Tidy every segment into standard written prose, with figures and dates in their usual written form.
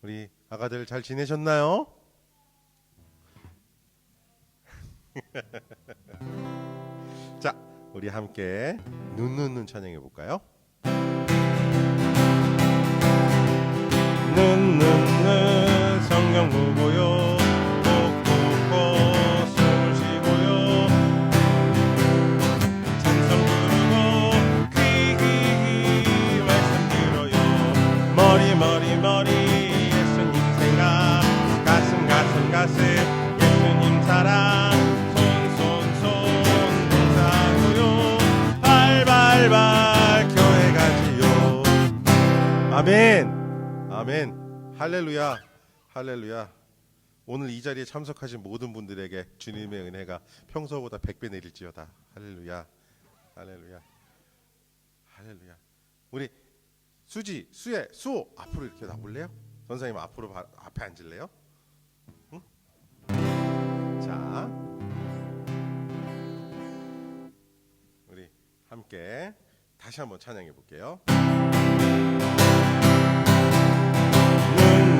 우리 아가들 잘 지내셨나요? 자, 우리 함께 눈 찬양해 볼까요? 눈 성경 보고요, 꼭꼭꼭 숨을 쉬고요, 찬송 부르고 귀 말씀 들어요. 머리 예수님 생각, 가슴 예수님 사랑, 손 봉사하고요, 발발발 교회 가지요. 아멘. 아멘. 할렐루야. 할렐루야. 오늘 이 자리에 참석하신 모든 분들에게 주님의 은혜가 평소보다 100배 내릴지어다. 할렐루야. 할렐루야. 할렐루야. 우리 수호 앞으로 이렇게 나올래요? 선생님 앞으로 앞에 앉을래요? 응? 자, 우리 함께 다시 한번 찬양해 볼게요.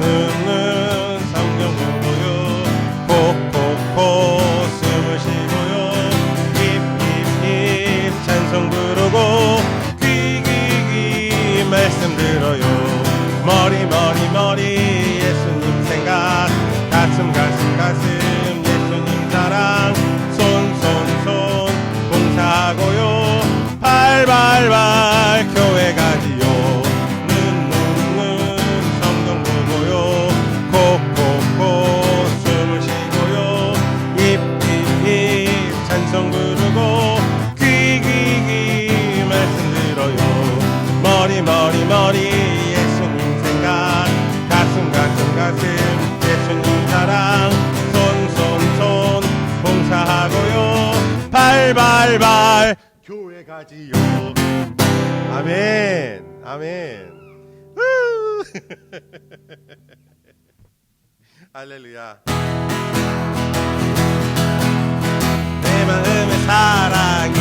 눈 성경 보고요, 콕콕콕 숨을 쉬고요, 입 찬송 부르고 귀 말씀 들어요. 머리 예수님 생각, 가슴 예수님 사랑, 손 봉사하고요, 발발발 교회 가지요. 찬송 부르고 귀 말씀 들어요. 머리 예수님 생각, 가슴 예수님 사랑, 손 봉사하고요, 발발발 교회 가지요. 아멘. 할렐루야. 내 마음의 사랑이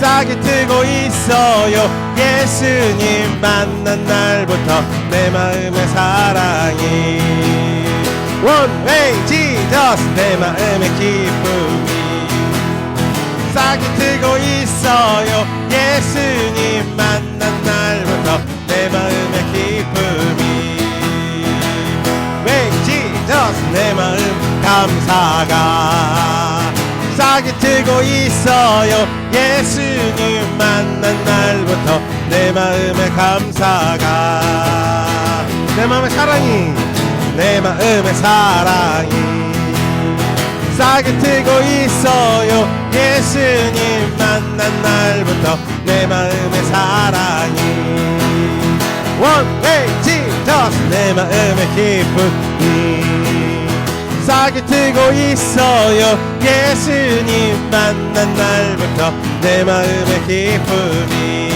싹이 트고 있어요. 예수님 만난 날부터 내 마음의 사랑이 One way Jesus, 내 마음의 기쁨이 싹이 트고 있어요. 예수님 만난 날부터 내 마음의 기쁨이 Way Jesus, 내 마음 감사가 싹이 트고 있어요. 예수님 만난 날부터 내 마음의 감사가, 내 마음의 사랑이 싹이 트고 있어요. 예수님 만난 날부터 내 마음의 사랑이 One way Jesus, 내 마음의 기쁨이 싹이 트고 있어요. 예수님 만난 날부터 내 마음의 기쁨이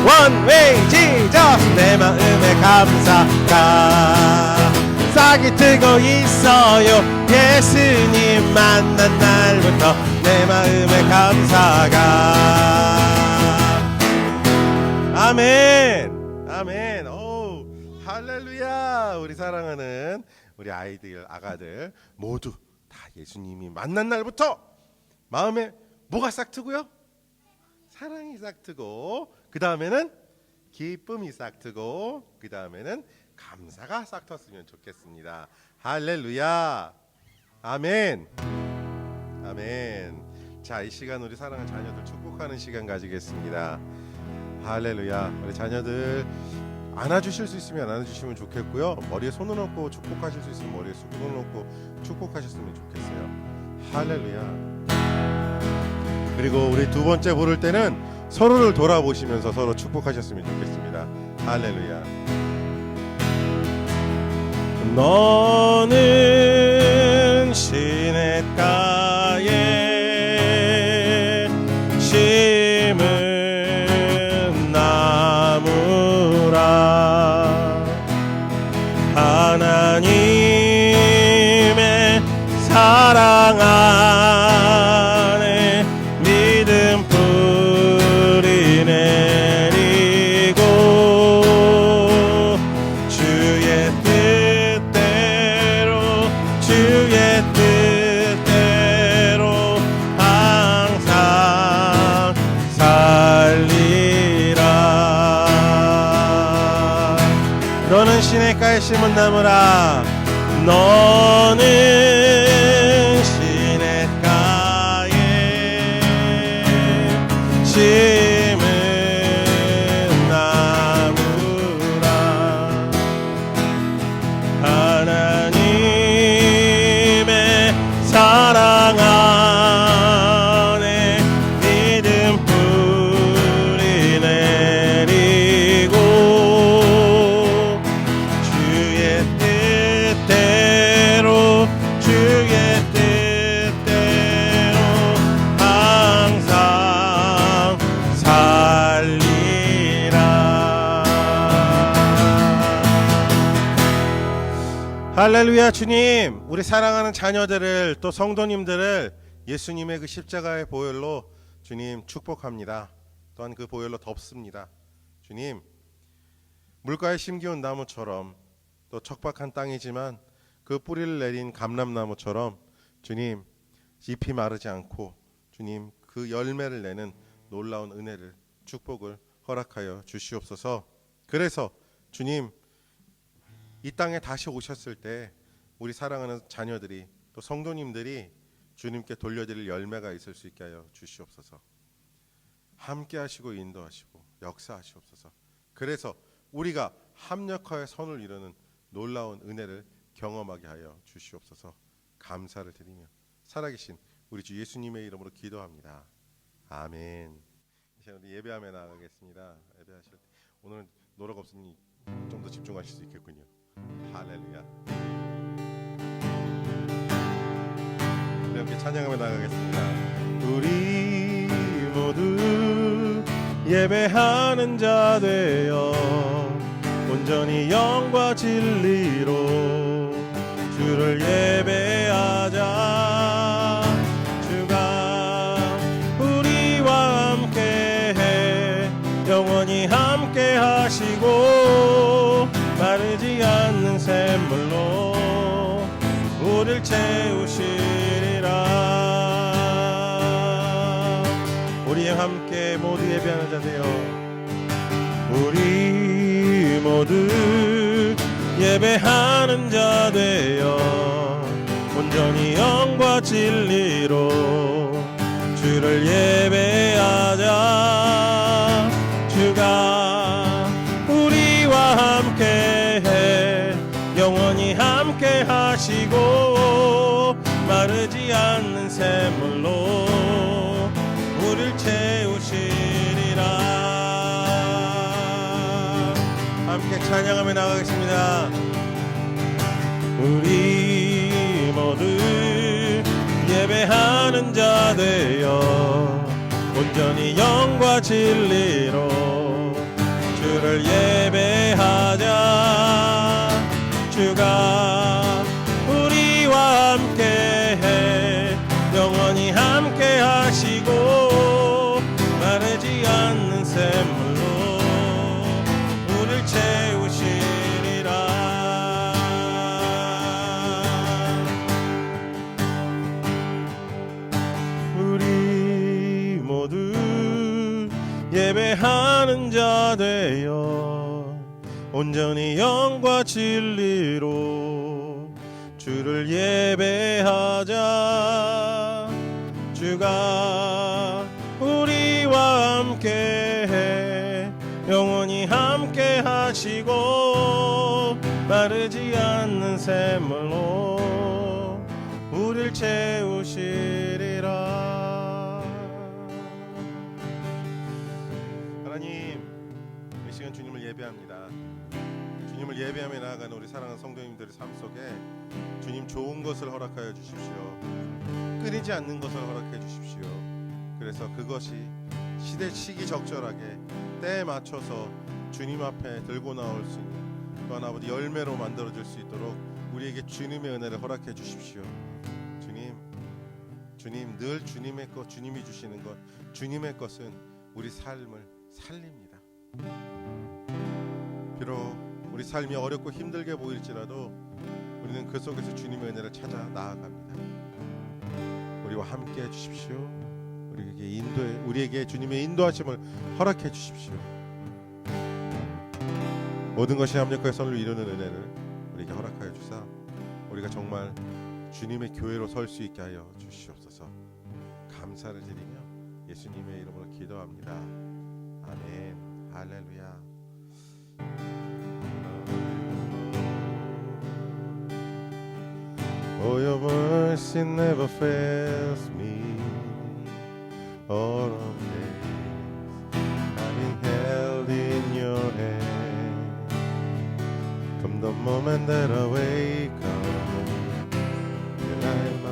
One way Jesus, 내 마음의 감사가 싹이 트고 있어요. 예수님 만난 날부터 내 마음의 감사가 아멘. 오, 할렐루야. 우리 사랑하는 우리 아이들, 아가들 모두 다 예수님이 만난 날부터 마음에 뭐가 싹 트고요? 사랑이 싹 트고, 그 다음에는 기쁨이 싹 트고, 그 다음에는 감사가 싹 텄으면 좋겠습니다. 할렐루야. 아멘. 자, 이 시간 우리 사랑하는 자녀들 축복하는 시간 가지겠습니다. 할렐루야. 우리 자녀들 안아주실 수 있으면 안아주시면 좋겠고요. 머리에 손을 얹고 축복하실 수 있으면 머리에 손을 얹고 축복하셨으면 좋겠어요. 할렐루야. 그리고 우리 두 번째 부를 때는 서로를 돌아보시면서 서로 축복하셨으면 좋겠습니다. 할렐루야. 너는 시냇가에 심은 나무라. 하나님의 사랑 안에 믿음 뿌리 내리고 주 심은 나무라. 너는 시냇가에 심은 나무라. 하나님의 사랑 안에 믿음 뿌리 내리고 주의 뜻대로 항상 살리라. 할렐루야. 주님, 우리 사랑하는 자녀들을 또 성도님들을 예수님의 그 십자가의 보혈로 주님 축복합니다. 또한 그 보혈로 덮습니다. 주님, 물가에 심기운 나무처럼 또 척박한 땅이지만 그 뿌리를 내린 감람나무처럼 주님 잎이 마르지 않고 주님 그 열매를 내는 놀라운 은혜를 축복을 허락하여 주시옵소서. 그래서 주님 이 땅에 다시 오셨을 때 우리 사랑하는 자녀들이 또 성도님들이 주님께 돌려드릴 열매가 있을 수 있게 하여 주시옵소서. 함께 하시고 인도하시고 역사하시옵소서. 그래서 우리가 합력하여 선을 이루는 놀라운 은혜를 경험하게 하여 주시옵소서. 감사를 드리며 살아계신 우리 주 예수님의 이름으로 기도합니다. 아멘. 이제 우리 예배하며 나가겠습니다. 예배하실 때 오늘은 노래가 없으니 좀 더 집중하실 수 있겠군요. 할렐루야. 우리 함께 찬양하며 나가겠습니다. 우리 모두 예배하는 자 되어 온전히 영과 진리로 주를 예배하자. 주가 우리와 함께해 영원히 함께 하시고 마르지 않는 샘물로 우리를 채우시리라. 우리 함께 모두 예배하는 자 되어 우리 모두 예배하는 자 되어 온전히 영과 진리로 주를 예배하자. 주가 우리와 함께해 영원히 함께 하시고 마르지 않는 샘물로 우리를 채우시리라. 함께 찬양하며 나가겠습니다. 우리 모두 예배하는 자 되어 온전히 영과 진리로 주를 예배하자. 주가 우리와 함께해 영원히 함께 하시고 마르지 않는 샘물로 우리를 채우시리라. 우리 모두 예배하는 자 되어 온전히 영과 진리로 주를 예배하자. 주가 우리와 함께해 영원히 함께 하시고 마르지 않는 샘물로 우리를 채우시리라. 하나님, 이 시간 주님을 예배합니다. 주님을 예배하며 나아가는 우리 사랑하는 성도님들의 삶 속에 주님 좋은 것을 허락하여 주십시오. 끊이지 않는 것을 허락해 주십시오. 그래서 그것이 시기적절하게 때에 맞춰서 주님 앞에 들고 나올 수 있는 또한 아버지 열매로 만들어질 수 있도록 우리에게 주님의 은혜를 허락해 주십시오. 주님 늘 주님의 것, 주님이 주시는 것, 주님의 것은 우리 삶을 살립니다. 비록 우리 삶이 어렵고 힘들게 보일지라도 우리는 그 속에서 주님의 은혜를 찾아 나아갑니다. 우리와 함께 해주십시오. 우리에게 주님의 인도하심을 허락해 주십시오. 모든 것이 합력하여 선을 이루는 은혜를 우리에게 허락하여 주사 우리가 정말 주님의 교회로 설 수 있게 하여 주시옵소서. 감사를 드리며 예수님의 이름으로 기도합니다. 아멘. 할렐루야. Oh, your mercy never fails me. All of days I've been held in your hand. From the moment that I wake up till I'm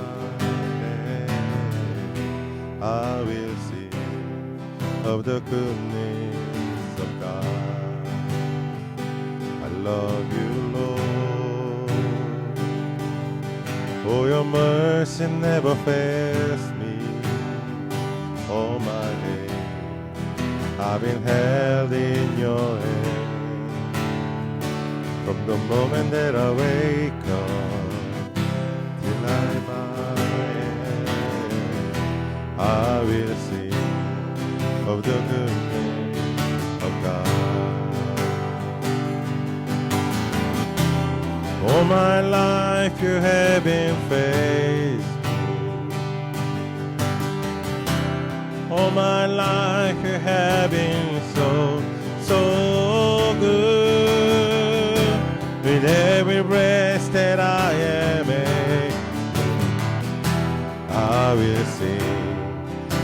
I will sing of the goodness of God. I love you, Lord. Oh, your mercy never fails me. All my days I've been held in your hand. From the moment that I wake up till I'm I will sing of the goodness of God. All my life you have been faithful. All my life you have been so good. With every breath that I am able, I will sing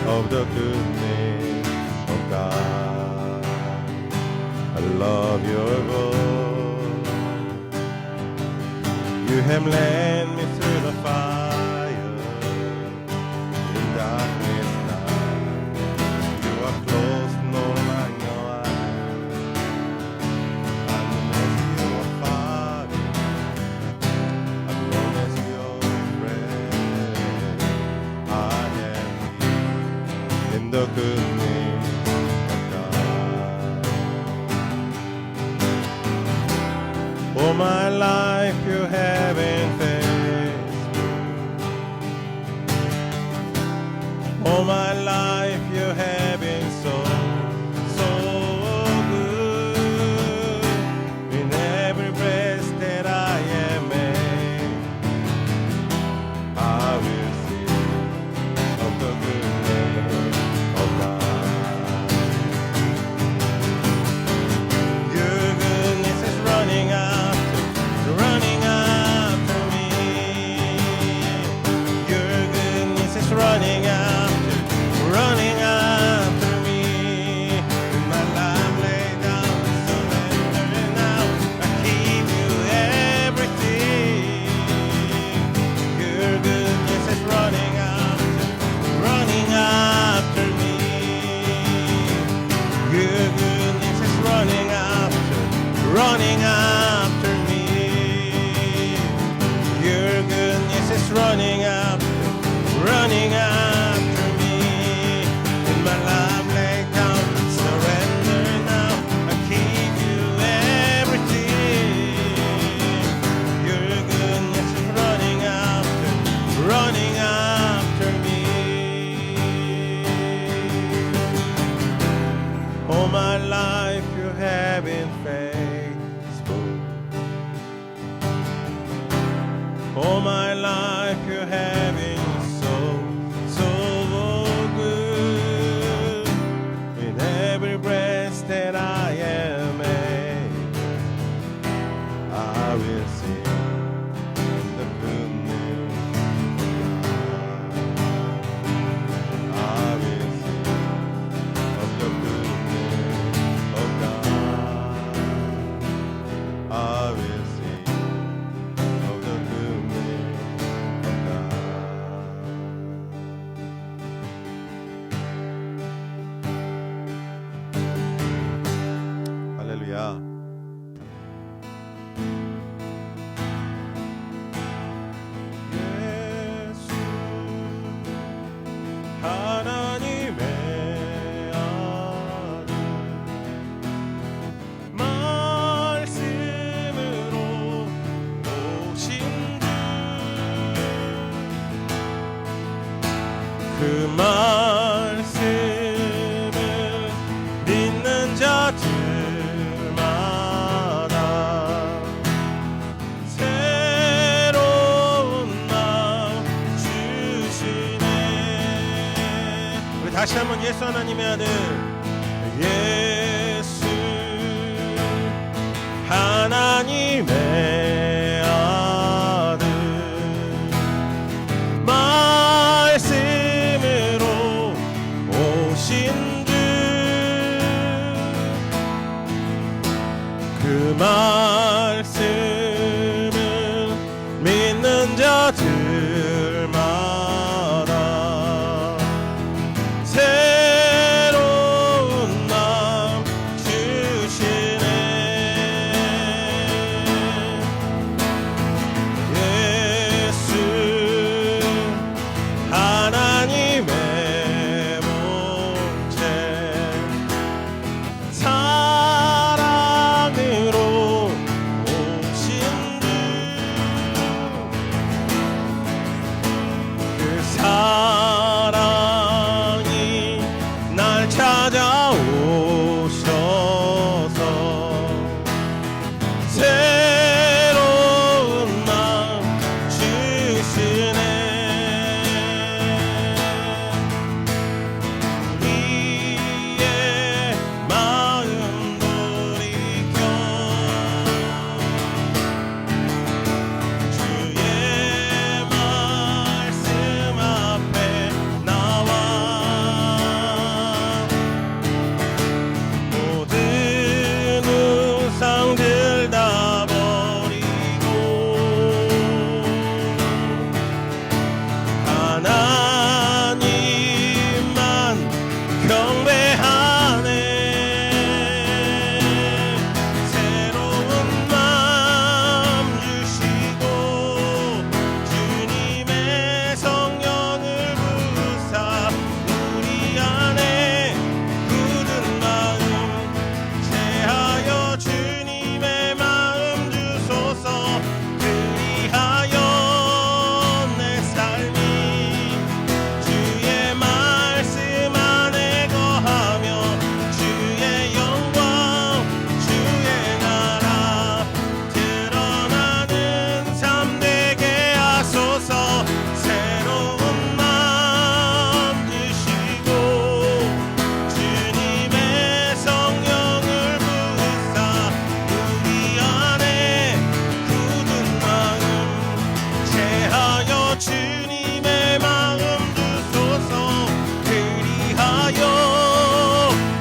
of the goodness of God. I love your voice. You have led me through the fire in darkness night. You are close, no like no other. I'm as your father, I'm known as your friend. I am in the goodness of God. All my life you have been faithful. All my life you have been so good. In every breath that I am made, I will sing of the goodness of God. Your goodness is running after me. Your goodness is running after me. In my life laid down, surrender now. I give you everything. Your goodness is running after me. Your goodness is running after me. Your goodness is running after me. In my life laid down, surrender now. I give you everything. Your goodness is running after me. All my life you have been faithful. All my life you have been so good. With every breath that I am able, I will sing the goodness of God. I will sing of the goodness of God. I will sing of the goodness of God. 할렐루야. 예수 하나님의 아들 말씀으로 오신 그 말씀을 믿는 자들마다 새 다시 한번 예수 하나님의 아들, 예수 하나님의 아들, 말씀으로 오신 그 말씀을 믿는 자들마다 새로운 마음 주시네. 예수 하나님의 몸체 사랑으로 오신 그 사랑이 날 찾아오셔서 새로운 마음 주시네. 우리의 마음 돌이켜 주의 말씀 앞에 나와 모든 우상들 다 버리고 하나님만 경배하네. 새로운 마음 주시고 주님의 성령을 부으사 우리 안에 굳은 마음 채하여 주님의 마음 주소서. 그리하여 내 삶이 주의 말씀 안에 거하며 주의 영광 주의 나라 드러나는 삶 되게 하소서. 새로운 마음 주시고 주님의 성령을 부으사 우리 안에 굳은 마음 채하여 주님의 마음 주소서. 그리하여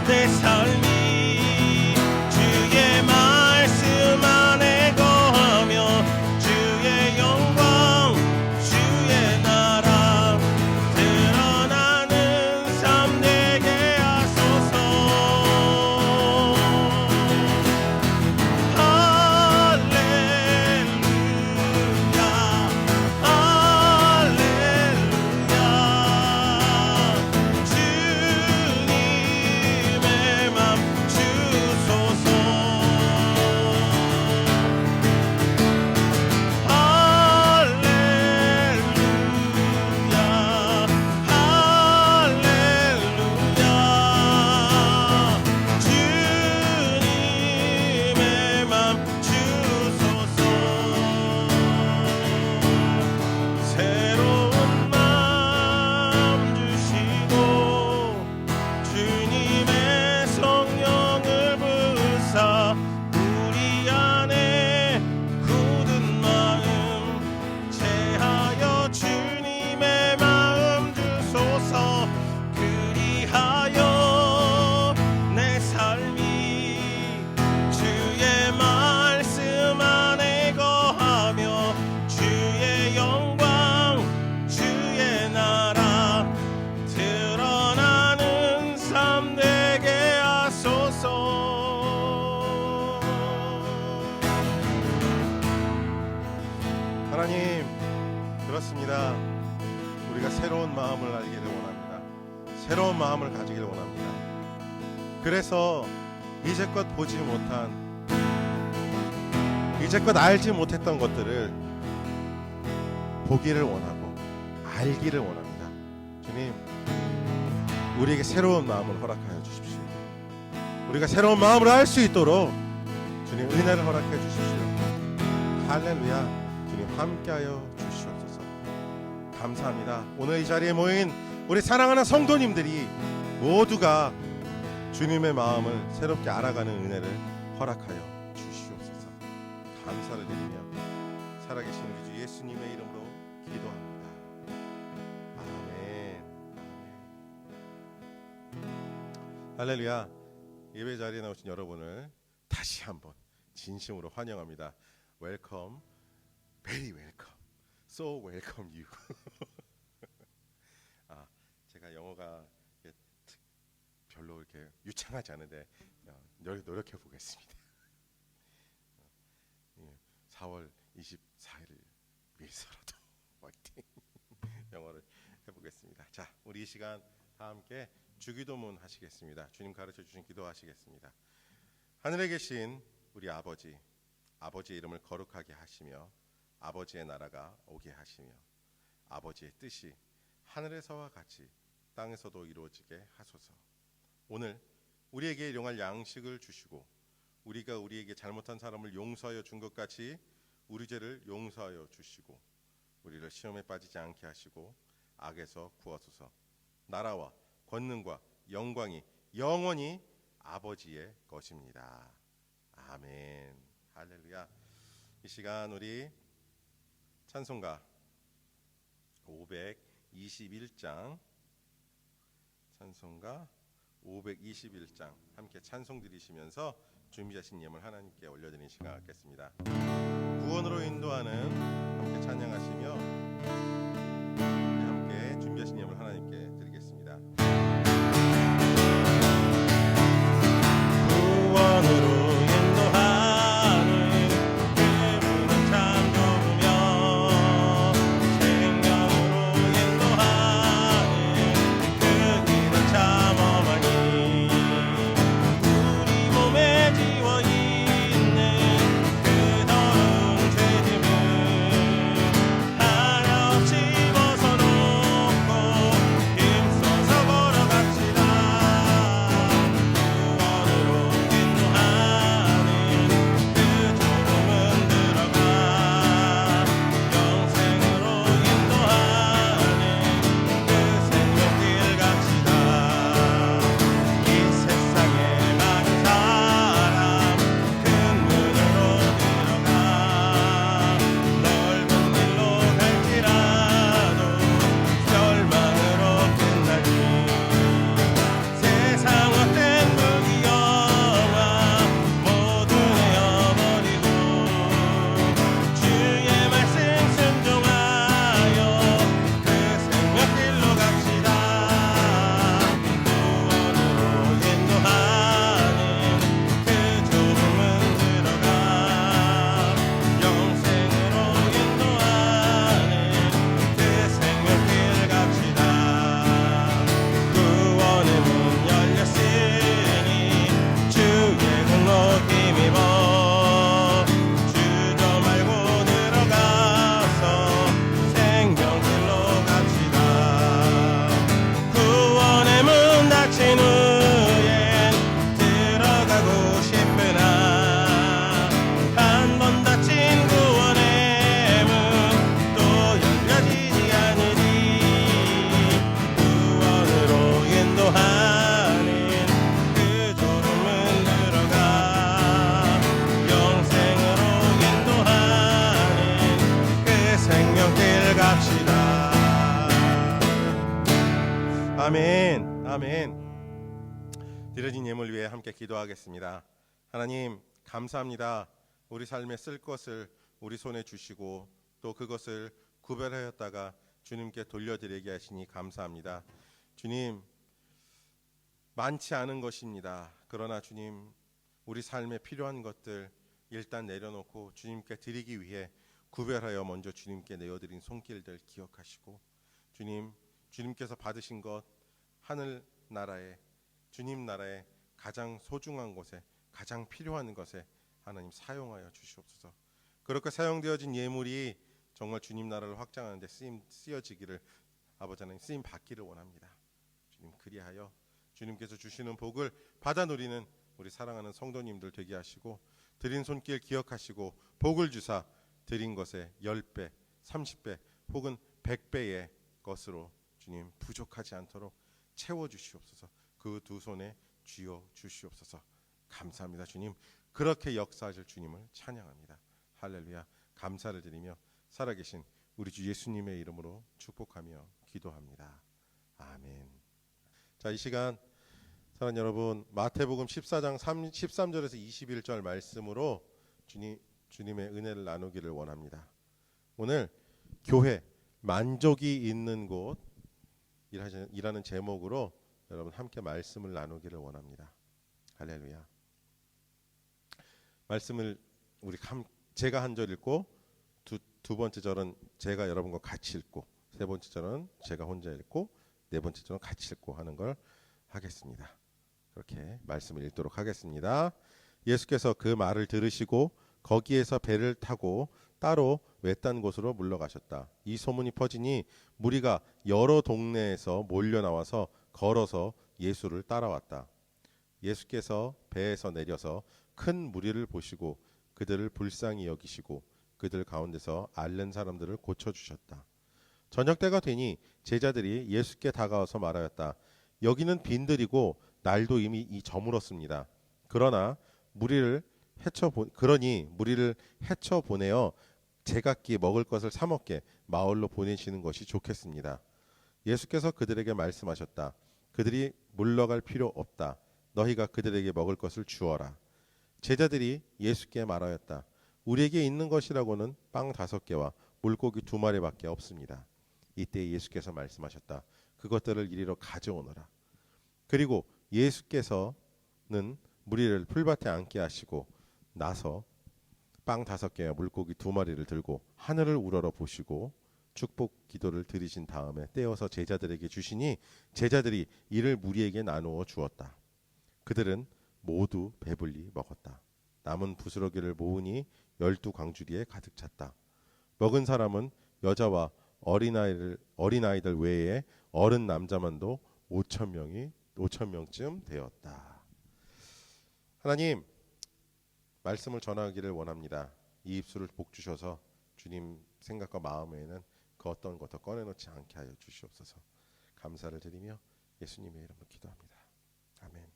내 삶이 주의 말씀 안에 거하며 주의 영광 주의 나라 드러나는 삶 되게 하소서. 할렐루야 할렐루야 주님의 맘 주소서. 할렐루야 할렐루야 주님의 맘 주소서. 새로운 마음 주시고 주님의 성령을 부으사 우리 안에 굳은 마음 채하여 주님의 마음 주소서. 그리하여 내 삶이 주의 말씀 안에 거하며 주의 영광 주의 나라 드러나는 삶 되게 하소서. 하나님, 그렇습니다. 우리가 새로운 마음을 알기를 원합니다. 새로운 마음을 가지기를 원합니다. 그래서 이제껏 보지 못한, 이제껏 알지 못했던 것들을 보기를 원하고 알기를 원합니다. 주님, 우리에게 새로운 마음을 허락하여 주십시오. 우리가 새로운 마음을 알 수 있도록 주님 은혜를 허락해 주십시오. 할렐루야. 주님 함께하여 주시옵소서. 감사합니다. 오늘 이 자리에 모인 우리 사랑하는 성도님들이 모두가 주님의 마음을 새롭게 알아가는 은혜를 허락하여 주시옵소서. 감사를 드리며 살아계신 우리 주 예수님의 이름으로 기도합니다. 아멘. 할렐루야. 예배 자리에 나오신 여러분을 다시 한번 진심으로 환영합니다. 웰컴, 베리 웰컴, so welcome you. 제가 영어가 별로 이렇게 유창하지 않은데 노력해 보겠습니다. 4월 24일을 위해서라도 화이팅. 영어를 해보겠습니다. 자, 우리 이 시간 다 함께 주기도문 하시겠습니다. 주님 가르쳐 주신 기도하시겠습니다. 하늘에 계신 우리 아버지, 아버지의 이름을 거룩하게 하시며 아버지의 나라가 오게 하시며 아버지의 뜻이 하늘에서와 같이 땅에서도 이루어지게 하소서. 오늘 우리에게 일용할 양식을 주시고 우리가 우리에게 잘못한 사람을 용서하여 준 것 같이 우리 죄를 용서하여 주시고 우리를 시험에 빠지지 않게 하시고 악에서 구하소서. 나라와 권능과 영광이 영원히 아버지의 것입니다. 아멘. 할렐루야. 이 시간 우리 찬송가 521장 찬송가 521장 함께 찬송 드리시면서 준비하신 예물 하나님께 올려드리는 시간 갖겠습니다. 구원으로 인도하는 함께 찬양하시며 함께 준비하신 예물 하나님께 드리겠습니다. 구원으로 인도하는 그분은 참 좋으며 생명으로 인도하는 그 길은 참 어머니 우리 몸에 지워있는 그 더러운 죄짐을 하나없이 벗어놓고 힘써서 걸어갑시다. 구원으로 인도하는 그 조금은 들어가 영생으로 인도하는 그 생명길 갑시다. 이 세상에 많은 사람 큰 문으로 들어가 넓은 길로 갈지라도 멸망으로 끝나니 세상 헛된 무기여와 모두 내어버리고 주의 말씀 순종하여 그 생명길로 갑시다. 구원으로 인도하는 그 좁은 문 들어가 영생으로 인도하는 그 생명길 갑시다. 구원의 문 열렸으니 주의 공로 힘입어 주저 말고 들어가서 생명길로 갑시다. 구원의 문 닫힌 후엔 들어가고 싶으나 한 번 닫힌 구원의 문 또 열려지지 않으리. 구원으로 인도하는 그 좁은 문 들어가 영생으로 인도하는 그 생명길 갑시다. 아멘. 아멘. 드려진 예물 위해 함께 기도하겠습니다. 하나님 감사합니다. 우리 삶에 쓸 것을 우리 손에 주시고 또 그것을 구별하였다가 주님께 돌려드리게 하시니 감사합니다. 주님 많지 않은 것입니다. 그러나 주님 우리 삶에 필요한 것들 일단 내려놓고 주님께 드리기 위해 구별하여 먼저 주님께 내어드린 손길들 기억하시고 주님 주님께서 받으신 것 하늘 나라에 주님 나라에 가장 소중한 곳에 가장 필요한 것에 하나님 사용하여 주시옵소서. 그렇게 사용되어진 예물이 정말 주님 나라를 확장하는 데 쓰여지기를 아버지 하나님 쓰임 받기를 원합니다. 주님 그리하여 주님께서 주시는 복을 받아 누리는 우리 사랑하는 성도님들 되게 하시고 드린 손길 기억하시고 복을 주사 드린 것에 10배, 30배 혹은 100배의 것으로 주님 부족하지 않도록 채워 주시옵소서. 그 두 손에 쥐어 주시옵소서. 감사합니다 주님. 그렇게 역사하실 주님을 찬양합니다. 할렐루야. 감사를 드리며 살아계신 우리 주 예수님의 이름으로 축복하며 기도합니다. 아멘. 자, 이 시간 사랑하는 여러분, 마태복음 14장 13절에서 21절 말씀으로 주님의 은혜를 나누기를 원합니다. 오늘 교회 만족이 있는 곳이라는 제목으로 여러분 함께 말씀을 나누기를 원합니다. 할렐루야. 말씀을 제가 한 절 읽고 두 번째 절은 제가 여러분과 같이 읽고, 세 번째 절은 제가 혼자 읽고, 네 번째 절은 같이 읽고 하는 걸 하겠습니다. 그렇게 말씀을 읽도록 하겠습니다. 예수께서 그 말을 들으시고 거기에서 배를 타고 따로 외딴 곳으로 물러가셨다. 이 소문이 퍼지니 무리가 여러 동네에서 몰려 나와서 걸어서 예수를 따라왔다. 예수께서 배에서 내려서 큰 무리를 보시고 그들을 불쌍히 여기시고 그들 가운데서 앓는 사람들을 고쳐주셨다. 저녁 때가 되니 제자들이 예수께 다가와서 말하였다. 여기는 빈들이고 날도 이미 저물었습니다. 그러니 무리를 헤쳐 보내어 제각기 먹을 것을 사 먹게 마을로 보내시는 것이 좋겠습니다. 예수께서 그들에게 말씀하셨다. 그들이 물러갈 필요 없다. 너희가 그들에게 먹을 것을 주어라. 제자들이 예수께 말하였다. 우리에게 있는 것이라고는 빵 5개와 물고기 2마리밖에 없습니다. 이때 예수께서 말씀하셨다. 그것들을 이리로 가져오너라. 그리고 예수께서는 무리를 풀밭에 앉게 하시고 나서 빵 5개와 물고기 2마리를 들고 하늘을 우러러 보시고 축복 기도를 드리신 다음에 떼어서 제자들에게 주시니 제자들이 이를 무리에게 나누어 주었다. 그들은 모두 배불리 먹었다. 남은 부스러기를 모으니 12광주리에 가득 찼다. 먹은 사람은 여자와 어린아이들 외에 어른 남자만도 5,000명쯤 되었다. 하나님, 말씀을 전하기를 원합니다. 이 입술을 복 주셔서 주님 생각과 마음에는 그 어떤 것도 꺼내놓지 않게 하여 주시옵소서. 감사를 드리며 예수님의 이름으로 기도합니다. 아멘.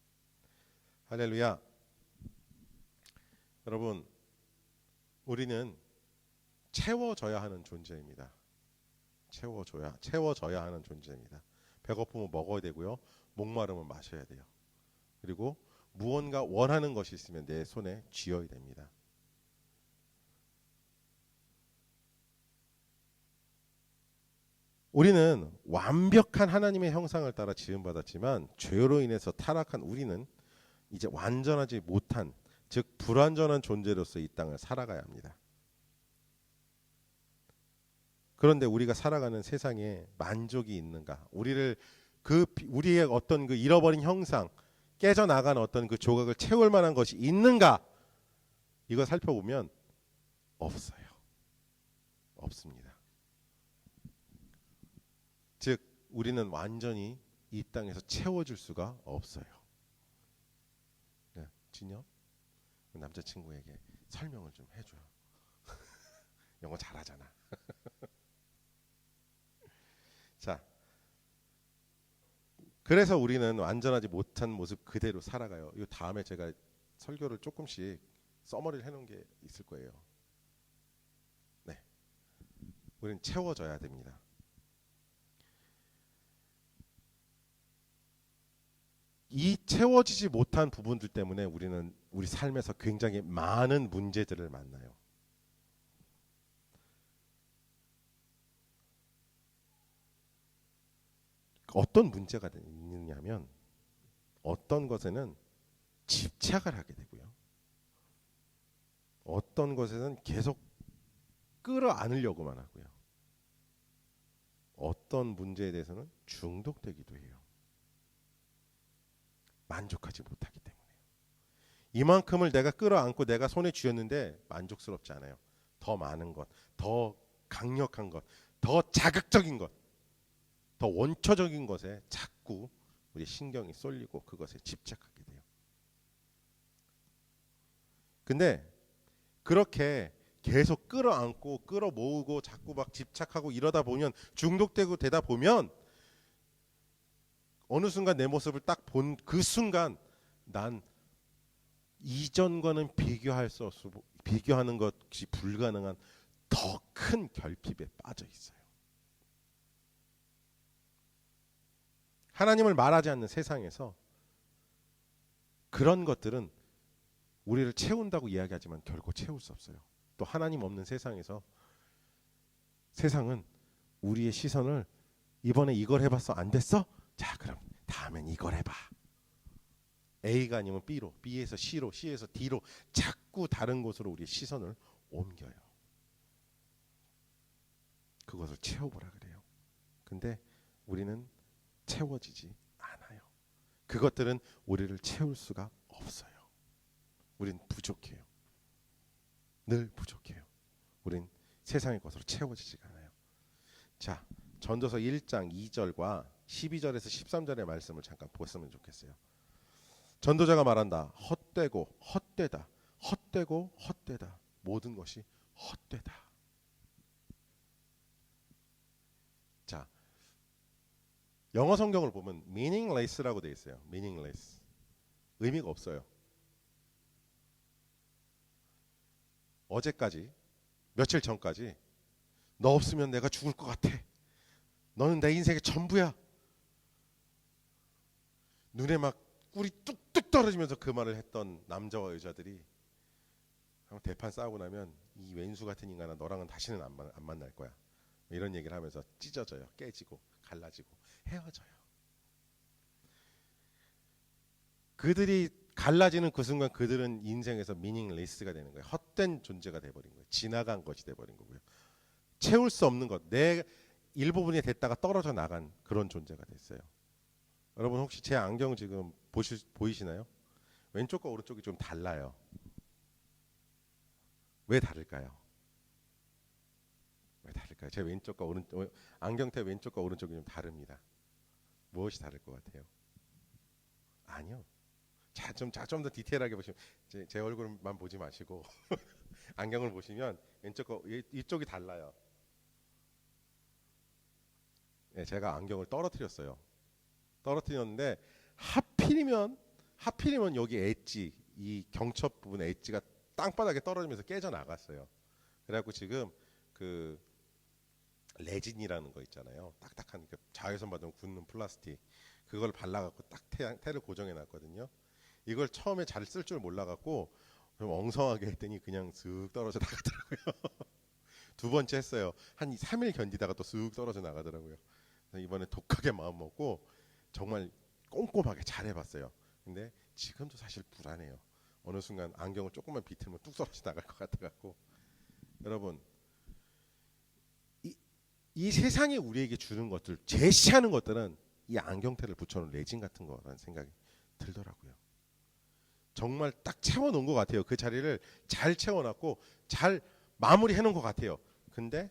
할렐루야. 여러분, 우리는 채워져야 하는 존재입니다. 채워져야 하는 존재입니다. 배고프면 먹어야 되고요. 목마르면 마셔야 돼요. 그리고 무언가 원하는 것이 있으면 내 손에 쥐어야 됩니다. 우리는 완벽한 하나님의 형상을 따라 지음받았지만 죄로 인해서 타락한 우리는 이제 완전하지 못한, 즉 불완전한 존재로서 이 땅을 살아가야 합니다. 그런데 우리가 살아가는 세상에 만족이 있는가? 우리의 어떤 그 잃어버린 형상, 깨져나간 어떤 그 조각을 채울 만한 것이 있는가? 이거 살펴보면 없어요. 없습니다. 즉 우리는 완전히 이 땅에서 채워줄 수가 없어요. 네, 진영, 남자친구에게 설명을 좀 해줘요. 영어 잘하잖아. 자, 그래서 우리는 완전하지 못한 모습 그대로 살아가요. 이 다음에 제가 설교를 조금씩 써머리를 해놓은 게 있을 거예요. 네, 우리는 채워져야 됩니다. 이 채워지지 못한 부분들 때문에 우리는 우리 삶에서 굉장히 많은 문제들을 만나요. 어떤 문제가 있느냐면 어떤 것에는 집착을 하게 되고요. 어떤 것에는 계속 끌어안으려고만 하고요. 어떤 문제에 대해서는 중독되기도 해요. 만족하지 못하기 때문에요. 이만큼을 내가 끌어안고 내가 손에 쥐었는데 만족스럽지 않아요. 더 많은 것, 더 강력한 것, 더 자극적인 것, 더 원초적인 것에 자꾸 우리 신경이 쏠리고 그것에 집착하게 돼요. 근데 그렇게 계속 끌어안고 끌어모으고 자꾸 막 집착하고 이러다 보면 중독되고 되다 보면 어느 순간 내 모습을 딱 본 그 순간 난 이전과는 비교할 수 없고 비교하는 것이 불가능한 더 큰 결핍에 빠져 있어요. 하나님을 말하지 않는 세상에서 그런 것들은 우리를 채운다고 이야기하지만 결코 채울 수 없어요. 또 하나님 없는 세상에서 세상은 우리의 시선을 이번에 이걸 해봤어? 안 됐어? 자, 그럼 다음엔 이걸 해봐. A가 아니면 B로, B에서 C로, C에서 D로 자꾸 다른 곳으로 우리의 시선을 옮겨요. 그것을 채워보라 그래요. 근데 우리는 채워지지 않아요. 그것들은 우리를 채울 수가 없어요. 우린 부족해요. 늘 부족해요. 우린 세상의 것으로 채워지지가 않아요. 자, 전도서 1장 2절과 12절에서 13절의 말씀을 잠깐 보았으면 좋겠어요. 전도자가 말한다. 헛되고 헛되다. 헛되고 헛되다. 모든 것이 헛되다. 자, 영어 성경을 보면 meaningless라고 되어 있어요. meaningless. 의미가 없어요. 어제까지, 며칠 전까지 너 없으면 내가 죽을 것 같아. 너는 내 인생의 전부야. 눈에 막 꿀이 뚝뚝 떨어지면서 그 말을 했던 남자와 여자들이 대판 싸우고 나면 이 왼수 같은 인간아 너랑은 다시는 안 만날 거야. 이런 얘기를 하면서 찢어져요. 깨지고 갈라지고 헤어져요. 그들이 갈라지는 그 순간 그들은 인생에서 미닝레스가 되는 거예요. 헛된 존재가 돼버린 거예요. 지나간 것이 돼버린 거고요. 채울 수 없는 것, 내 일부분이 됐다가 떨어져 나간 그런 존재가 됐어요. 여러분 혹시 제 안경 지금 보이시나요? 왼쪽과 오른쪽이 좀 달라요. 왜 다를까요? 왜 다를까요? 제 왼쪽과 오른쪽 안경테 왼쪽과 오른쪽이 좀 다릅니다. 무엇이 다를 것 같아요? 아니요. 좀 더 디테일하게 보시면 제 얼굴만 보지 마시고 안경을 보시면 왼쪽과 이쪽이 달라요. 네, 제가 안경을 떨어뜨렸어요. 떨어뜨렸는데 하필이면 여기 엣지 이 경첩 부분 엣지가 땅바닥에 떨어지면서 깨져 나갔어요. 그래갖고 지금 그 레진이라는 거 있잖아요. 딱딱한 자외선 받으면 굳는 플라스틱 그걸 발라갖고 딱 테를 고정해 놨거든요. 이걸 처음에 잘 쓸 줄 몰라갖고 좀 엉성하게 했더니 그냥 쓱 떨어져 나가더라고요. 두 번째 했어요. 한 3일 견디다가 또 쓱 떨어져 나가더라고요. 이번에 독하게 마음 먹고 정말 꼼꼼하게 잘 해봤어요. 근데 지금도 사실 불안해요. 어느 순간 안경을 조금만 비틀면 뚝 떨어져 나갈 것 같아갖고. 여러분 이 세상이 우리에게 주는 것들 제시하는 것들은 이 안경테를 붙여놓은 레진 같은 거라는 생각이 들더라고요. 정말 딱 채워놓은 것 같아요. 그 자리를 잘 채워놨고 잘 마무리해놓은 것 같아요. 근데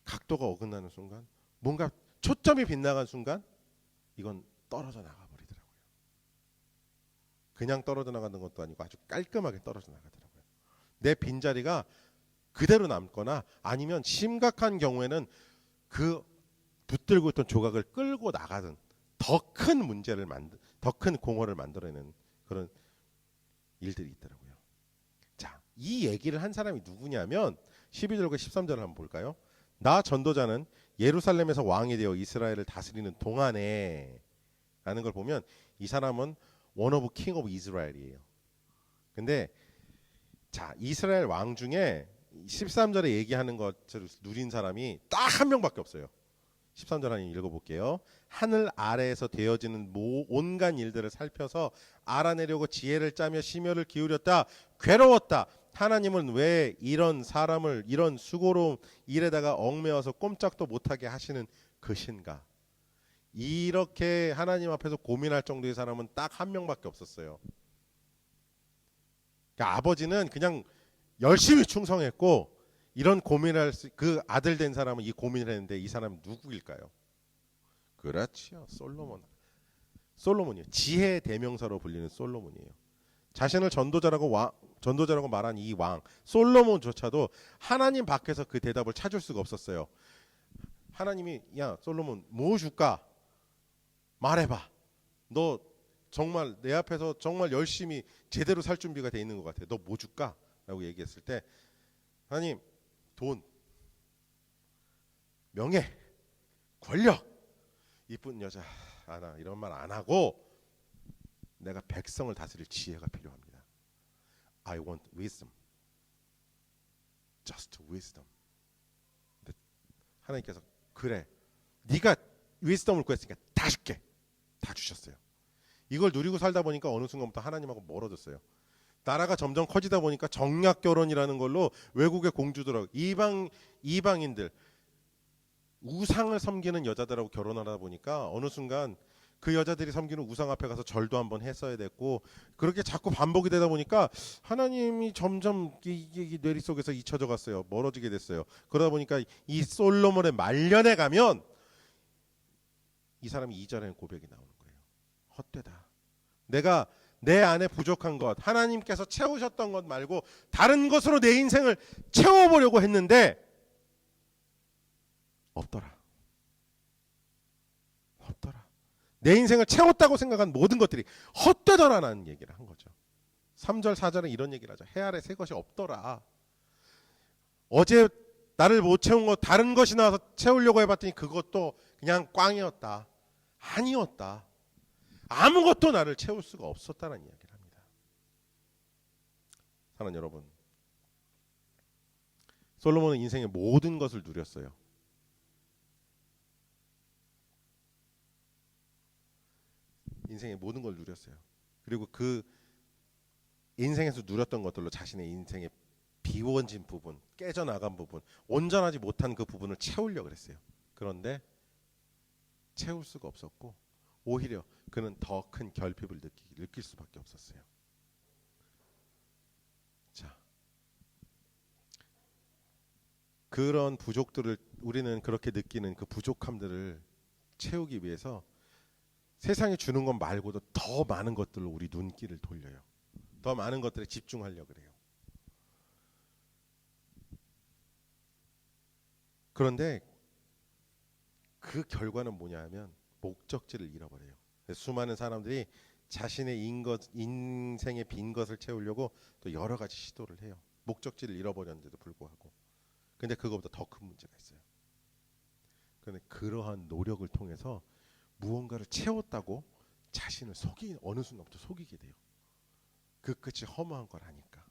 각도가 어긋나는 순간 뭔가 초점이 빗나간 순간 이건 떨어져 나가버리더라고요. 그냥 떨어져 나가는 것도 아니고 아주 깔끔하게 떨어져 나가더라고요. 내 빈자리가 그대로 남거나 아니면 심각한 경우에는 그 붙들고 있던 조각을 끌고 나가든 더 큰 문제를 더 큰 공허를 만들어내는 그런 일들이 있더라고요. 자, 이 얘기를 한 사람이 누구냐면 12절과 13절을 한번 볼까요? 나 전도자는 예루살렘에서 왕이 되어 이스라엘을 다스리는 동안에 라는 걸 보면 이 사람은 one of king of Israel이에요. 근데 자, 이스라엘 왕 중에 13절에 얘기하는 것을 누린 사람이 딱 한 명밖에 없어요. 13절 한번 읽어볼게요. 하늘 아래에서 되어지는 온갖 일들을 살펴서 알아내려고 지혜를 짜며 심혈을 기울였다. 괴로웠다. 하나님은 왜 이런 사람을 이런 수고로운 일에다가 얽매어서 꼼짝도 못하게 하시는 것인가. 이렇게 하나님 앞에서 고민할 정도의 사람은 딱 한 명밖에 없었어요. 그러니까 아버지는 그냥 열심히 충성했고 이런 고민을 그 아들 된 사람은 이 고민을 했는데 이 사람은 누구일까요? 그렇지요. 솔로몬이요. 지혜의 대명사로 불리는 솔로몬이에요. 자신을 전도자라고 말한 이 왕 솔로몬조차도 하나님 밖에서 그 대답을 찾을 수가 없었어요. 하나님이 야 솔로몬 뭐 줄까? 말해봐. 너 정말 내 앞에서 정말 열심히 제대로 살 준비가 돼 있는 것 같아. 너 뭐 줄까? 라고 얘기했을 때 하나님, 돈, 명예, 권력, 이쁜 여자 하나 이런 말 안 하고 내가 백성을 다스릴 지혜가 필요합니다. I want wisdom. Just wisdom. 근데 하나님께서 그래, 네가 wisdom을 구했으니까 다 줄게. 다 주셨어요. 이걸 누리고 살다 보니까 어느 순간부터 하나님하고 멀어졌어요. 나라가 점점 커지다 보니까 정략 결혼이라는 걸로 외국의 공주들하고 이방인들, 우상을 섬기는 여자들하고 결혼하다 보니까 어느 순간 그 여자들이 섬기는 우상 앞에 가서 절도 한번 했어야 됐고, 그렇게 자꾸 반복이 되다 보니까 하나님이 점점 이 뇌리 속에서 잊혀져 갔어요. 멀어지게 됐어요. 그러다 보니까 이 솔로몬의 말년에 가면 이 사람이 2절에는 고백이 나오는 거예요. 헛되다. 내가 내 안에 부족한 것, 하나님께서 채우셨던 것 말고 다른 것으로 내 인생을 채워보려고 했는데 없더라. 내 인생을 채웠다고 생각한 모든 것들이 헛되더라라는 얘기를 한 거죠. 3절 4절은 이런 얘기를 하죠. 해 아래 새 것이 없더라. 어제 나를 못 채운 것 다른 것이 나와서 채우려고 해봤더니 그것도 그냥 꽝이었다. 아니었다. 아무것도 나를 채울 수가 없었다는 이야기를 합니다. 사랑하는 여러분, 솔로몬은 인생의 모든 것을 누렸어요. 인생의 모든 걸 누렸어요. 그리고 그 인생에서 누렸던 것들로 자신의 인생의 비워진 부분, 깨져나간 부분, 온전하지 못한 그 부분을 채우려고 그랬어요. 그런데 채울 수가 없었고 오히려 그는 더 큰 결핍을 느낄 수밖에 없었어요. 자, 그런 부족들을, 우리는 그렇게 느끼는 그 부족함들을 채우기 위해서 세상이 주는 것 말고도 더 많은 것들로 우리 눈길을 돌려요. 더 많은 것들에 집중하려고 그래요. 그런데 그 결과는 뭐냐 하면 목적지를 잃어버려요. 수많은 사람들이 자신의 인생의 빈 것을 채우려고 또 여러 가지 시도를 해요. 목적지를 잃어버렸는데도 불구하고. 근데 그거보다 더 큰 문제가 있어요. 그런데 그러한 노력을 통해서 무언가를 채웠다고 자신을 어느 순간부터 속이게 돼요. 그 끝이 허무한 걸 아니까.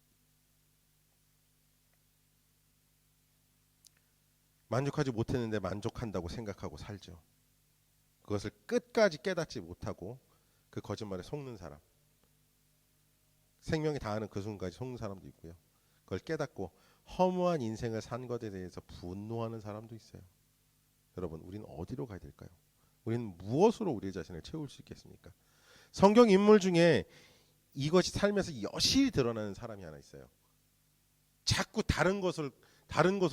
만족하지 못했는데 만족한다고 생각하고 살죠. 그것을 끝까지 깨닫지 못하고 그 거짓말에 속는 사람, 생명이 다하는 그 순간까지 속는 사람도 있고요. 그걸 깨닫고 허무한 인생을 산 것에 대해서 분노하는 사람도 있어요. 여러분, 우리는 어디로 가야 될까요? 우리는 무엇으로 우리 자신을 채울 수 있겠습니까? 성경 인물 중에 이것이 삶에서 여실히 드러나는 사람이 하나 있어요. 자꾸 다른 것으로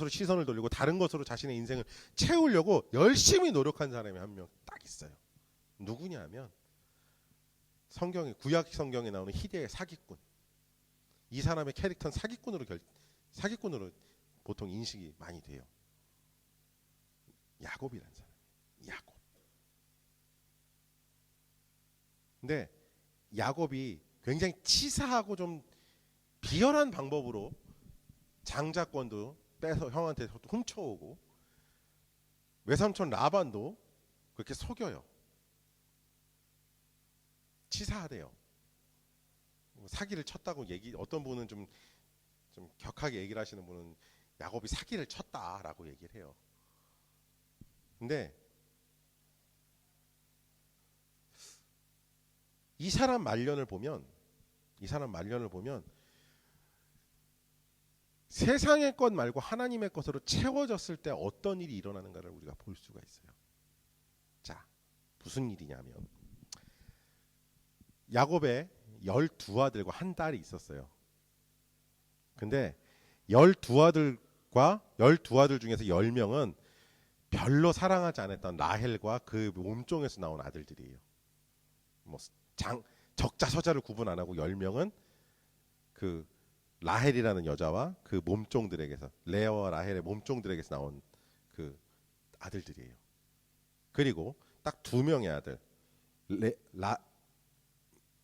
시선을 돌리고 다른 것으로 자신의 인생을 채우려고 열심히 노력한 사람이 한 명 딱 있어요. 누구냐면 구약 성경에 나오는 희대의 사기꾼. 이 사람의 캐릭터는 사기꾼으로 보통 인식이 많이 돼요. 야곱이라는 사람. 야곱. 근데 야곱이 굉장히 치사하고 좀 비열한 방법으로 장자권도 빼서 형한테 훔쳐오고 외삼촌 라반도 그렇게 속여요. 치사하대요. 사기를 쳤다고 어떤 분은 좀 격하게 얘기를 하시는 분은 야곱이 사기를 쳤다라고 얘기를 해요. 근데 이 사람 말년을 보면 세상의 것 말고 하나님의 것으로 채워졌을 때 어떤 일이 일어나는가를 우리가 볼 수가 있어요. 자, 무슨 일이냐면 야곱의 12아들과 한 딸이 있었어요. 근데 12아들 중에서 10명은 별로 사랑하지 않았던 라헬과 그 몸종에서 나온 아들들이에요. 적자서자를 구분 안 하고 10명은 그 라헬이라는 여자와 그 몸종들에게서, 레아와 라헬의 몸종들에게서 나온 그 아들들이에요. 그리고 딱 2명의 아들, 레, 라,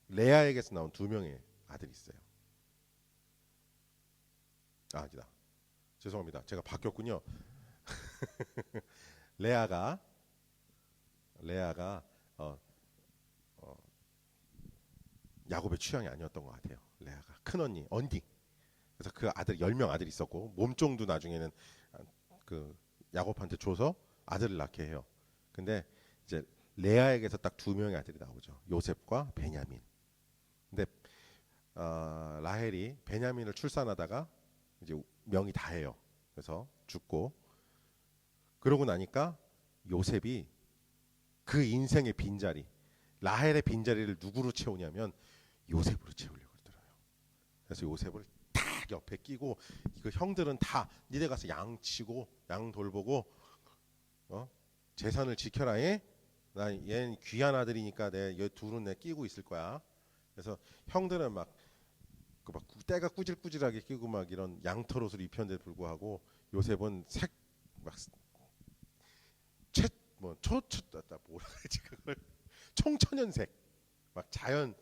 레아에게서 나온 두 명의 아들이 있어요. 아니다. 죄송합니다. 제가 바뀌었군요. 레아가 어, 어, 야곱의 취향이 아니었던 것 같아요. 레아가 큰 언니 언디. 그래서 그 아들 10명 아들이 있었고 몸종도 나중에는 그 야곱한테 줘서 아들을 낳게 해요. 근데 이제 레아에게서 딱 두 명의 아들이 나오죠. 요셉과 베냐민. 근데 라헬이 베냐민을 출산하다가 이제 명이 다해요. 그래서 죽고 그러고 나니까 요셉이 그 인생의 빈자리, 라헬의 빈자리를 누구로 채우냐면 요셉으로 채우려고 그러더라고요. 그래서 요셉을 딱 옆에 끼고 그 형들은 다 니네 가서 양 치고 양 돌보고 재산을 지켜라. 나 얘는 귀한 아들이니까 얘 둘은 내 끼고 있을 거야. 그래서 형들은 막 때가 꾸질꾸질하게 끼고 막 이런 양털 옷을 입혔는데 불구하고 요셉은 뭐라 그러지 그걸 청천연색 막 자연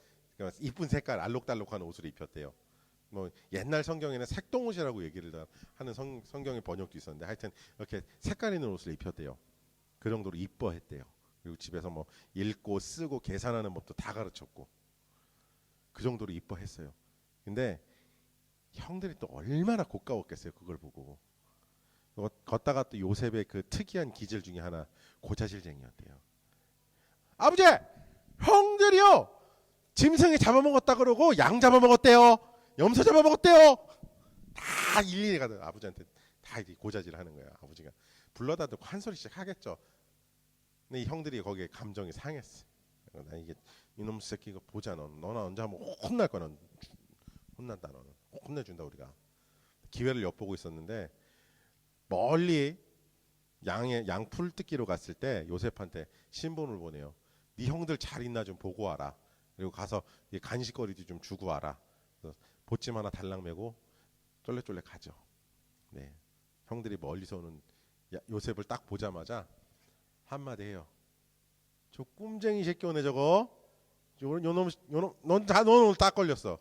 이쁜 색깔 알록달록한 옷을 입혔대요. 뭐 옛날 성경에는 색동옷이라고 얘기를 하는 성경의 번역도 있었는데 하여튼 이렇게 색깔 있는 옷을 입혔대요. 그 정도로 이뻐했대요. 그리고 집에서 뭐 읽고 쓰고 계산하는 법도 다 가르쳤고 그 정도로 이뻐했어요. 근데 형들이 또 얼마나 고가웠겠어요. 그걸 보고 걷다가 또 요셉의 그 특이한 기질 중에 하나 고자질쟁이였대요. 아버지 형들이요 짐승이 잡아먹었다 그러고 양 잡아먹었대요. 염소 잡아먹었대요. 다 일일이 가서 아버지한테 다 고자질하는 거야. 아버지가 불러다 듣고 한 소리씩 하겠죠. 근데 이 형들이 거기에 감정이 상했어. 나 이게 이놈 새끼 이거 보자 너는 언제 한번 혼날 거야. 넌 혼난다 너는 혼내준다 우리가. 기회를 엿보고 있었는데 멀리 양풀 뜯기로 갔을 때 요셉한테 신분을 보내요. 네 형들 잘 있나 좀 보고 와라. 그리고 가서 간식거리도 좀 주고 와라. 보침 하나 달랑 메고 쫄래쫄래 가죠. 네, 형들이 멀리서 오는 요셉을 딱 보자마자 한마디 해요. 저 꼼쟁이 새끼 오네 저거. 요놈 넌 오늘 딱 걸렸어.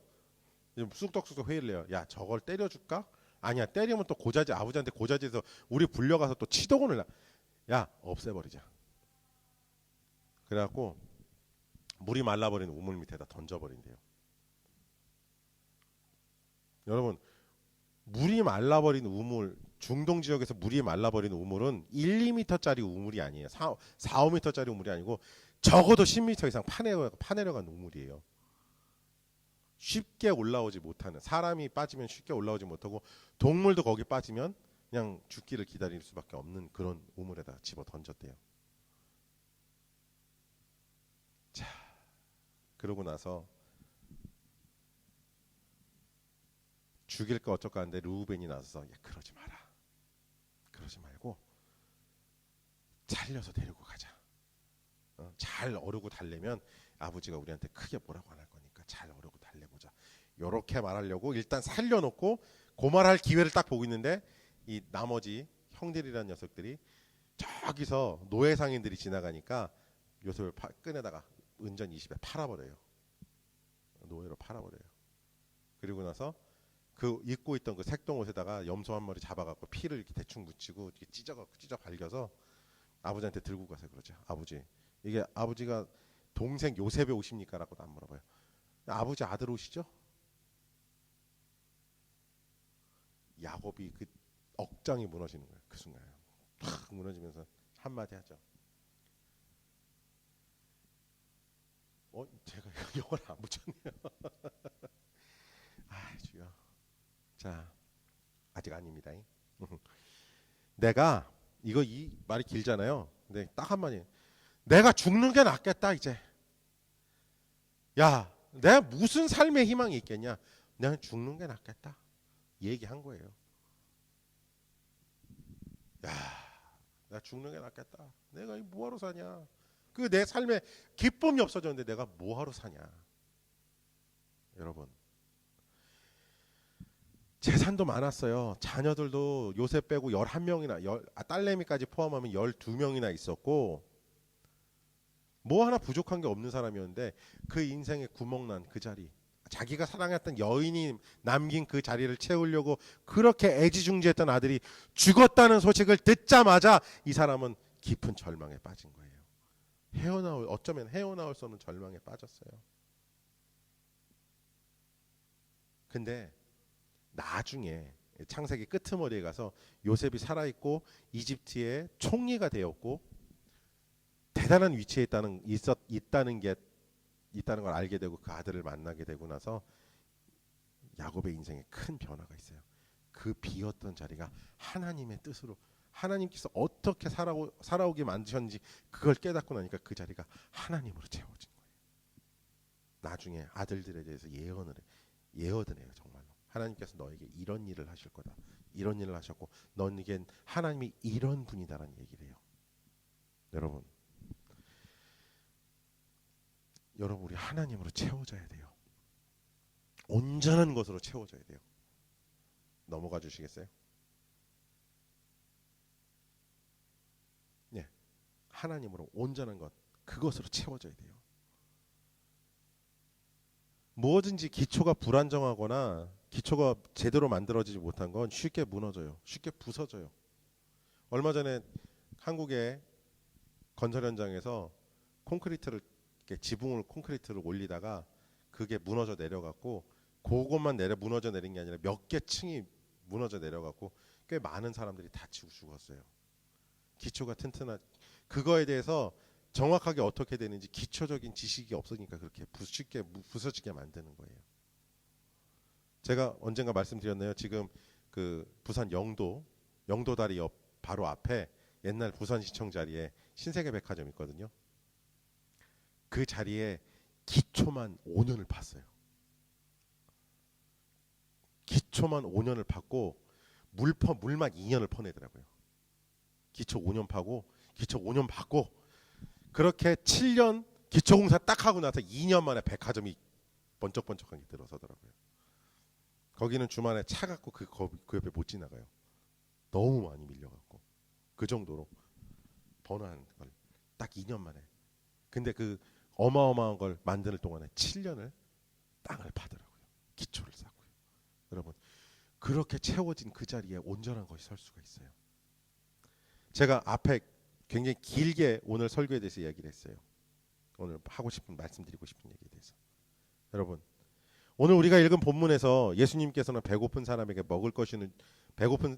쑥덕쑥덕 회의를 해요. 야 저걸 때려줄까? 아니야 때리면 또 고자지 아버지한테 고자지해서 우리 불려가서 또 치도곤을 야 없애버리자. 그래갖고 물이 말라버린 우물 밑에다 던져버린대요. 여러분 물이 말라버린 우물 중동 지역에서 물이 말라버린 우물은 1, 2m짜리 우물이 아니에요. 4, 5m짜리 우물이 아니고 적어도 10m 이상 파내려간 우물이에요. 쉽게 올라오지 못하는 사람이 빠지면 쉽게 올라오지 못하고 동물도 거기 빠지면 그냥 죽기를 기다릴 수밖에 없는 그런 우물에다 집어 던졌대요. 자 그러고 나서 죽일까 어쩔까 하는데 르우벤이 나서서 야 그러지 마라. 그러지 말고 살려서 데리고 가자. 잘 어르고 달래면 아버지가 우리한테 크게 뭐라고 안 할 거니까 잘 어르고 달래보자. 요렇게 말하려고 일단 살려놓고 고말할 기회를 딱 보고 있는데 이 나머지 형들이라는 녀석들이 저기서 노예 상인들이 지나가니까 요셉을 끈에다가 은전 20에 팔아버려요. 노예로 팔아버려요. 그리고 나서 그 입고 있던 그 색동옷에다가 염소 한 마리 잡아갖고 피를 이렇게 대충 묻히고 이렇게 찢어 발겨서 아버지한테 들고 가서 그러죠. 아버지 이게 아버지가 동생 요셉의 옷입니까? 라고도 안 물어봐요. 아버지 아들 옷이죠? 야곱이 그 억장이 무너지는 거예요. 그 순간에 탁 무너지면서 한마디 하죠. 제가 영어를 안 붙였네요. 아 주여. 자 아직 아닙니다. 내가 이 말이 길잖아요. 근데 딱 한마디. 내가 죽는 게 낫겠다 이제. 야 내가 무슨 삶의 희망이 있겠냐. 내가 죽는 게 낫겠다. 얘기한 거예요. 야 내가 죽는 게 낫겠다. 내가 뭐하러 사냐. 그 내 삶에 기쁨이 없어졌는데 내가 뭐하러 사냐. 여러분 재산도 많았어요. 자녀들도 요셉 빼고 11명이나 딸내미까지 포함하면 12명이나 있었고 뭐 하나 부족한 게 없는 사람이었는데 그 인생에 구멍난 그 자리, 자기가 사랑했던 여인이 남긴 그 자리를 채우려고 그렇게 애지중지했던 아들이 죽었다는 소식을 듣자마자 이 사람은 깊은 절망에 빠진 거예요. 어쩌면 헤어나올 수 없는 절망에 빠졌어요. 근데 나중에 창세기 끄트머리에 가서 요셉이 살아있고 이집트의 총리가 되었고 대단한 위치에 있다는 걸 알게 되고 그 아들을 만나게 되고 나서 야곱의 인생에 큰 변화가 있어요. 그 비었던 자리가 하나님의 뜻으로, 하나님께서 어떻게 살아오게 만드셨는지 그걸 깨닫고 나니까 그 자리가 하나님으로 채워진 거예요. 나중에 아들들에 대해서 예언을 해요. 정말로 하나님께서 너에게 이런 일을 하실 거다, 이런 일을 하셨고 너에겐 하나님이 이런 분이다라는 얘기를 해요. 여러분 우리 하나님으로 채워져야 돼요. 온전한 것으로 채워져야 돼요. 넘어가 주시겠어요? 네, 하나님으로 온전한 것, 그것으로 채워져야 돼요. 뭐든지 기초가 불안정하거나 기초가 제대로 만들어지지 못한 건 쉽게 무너져요. 쉽게 부서져요. 얼마 전에 한국의 건설 현장에서 지붕을 콘크리트를 올리다가 그게 무너져 내려갔고, 그것만 무너져 내린 게 아니라 몇 개 층이 무너져 내려갔고 꽤 많은 사람들이 다치고 죽었어요. 기초가 튼튼한, 그거에 대해서 정확하게 어떻게 되는지 기초적인 지식이 없으니까 그렇게 쉽게 부서지게 만드는 거예요. 제가 언젠가 말씀드렸나요? 지금 그 부산 영도다리 옆 바로 앞에 옛날 부산시청 자리에 신세계 백화점 있거든요. 그 자리에 기초만 5년을 팠어요. 기초만 5년을 팠고 물만 2년을 퍼내더라고요. 기초 5년 파고 기초 5년 받고 그렇게 7년 기초공사 딱 하고 나서 2년 만에 백화점이 번쩍번쩍하게 들어서더라고요. 거기는 주말에 차 갖고 그 옆에 못 지나가요. 너무 많이 밀려갖고 그 정도로 번화한 걸 딱 2년 만에. 근데 그 어마어마한 걸 만드는 동안에 7년을 땅을 파더라고요. 기초를 쌓고요. 여러분 그렇게 채워진 그 자리에 온전한 것이 설 수가 있어요. 제가 앞에 굉장히 길게 오늘 설교에 대해서 이야기를 했어요. 오늘 말씀드리고 싶은 얘기에 대해서. 여러분 오늘 우리가 읽은 본문에서 예수님께서는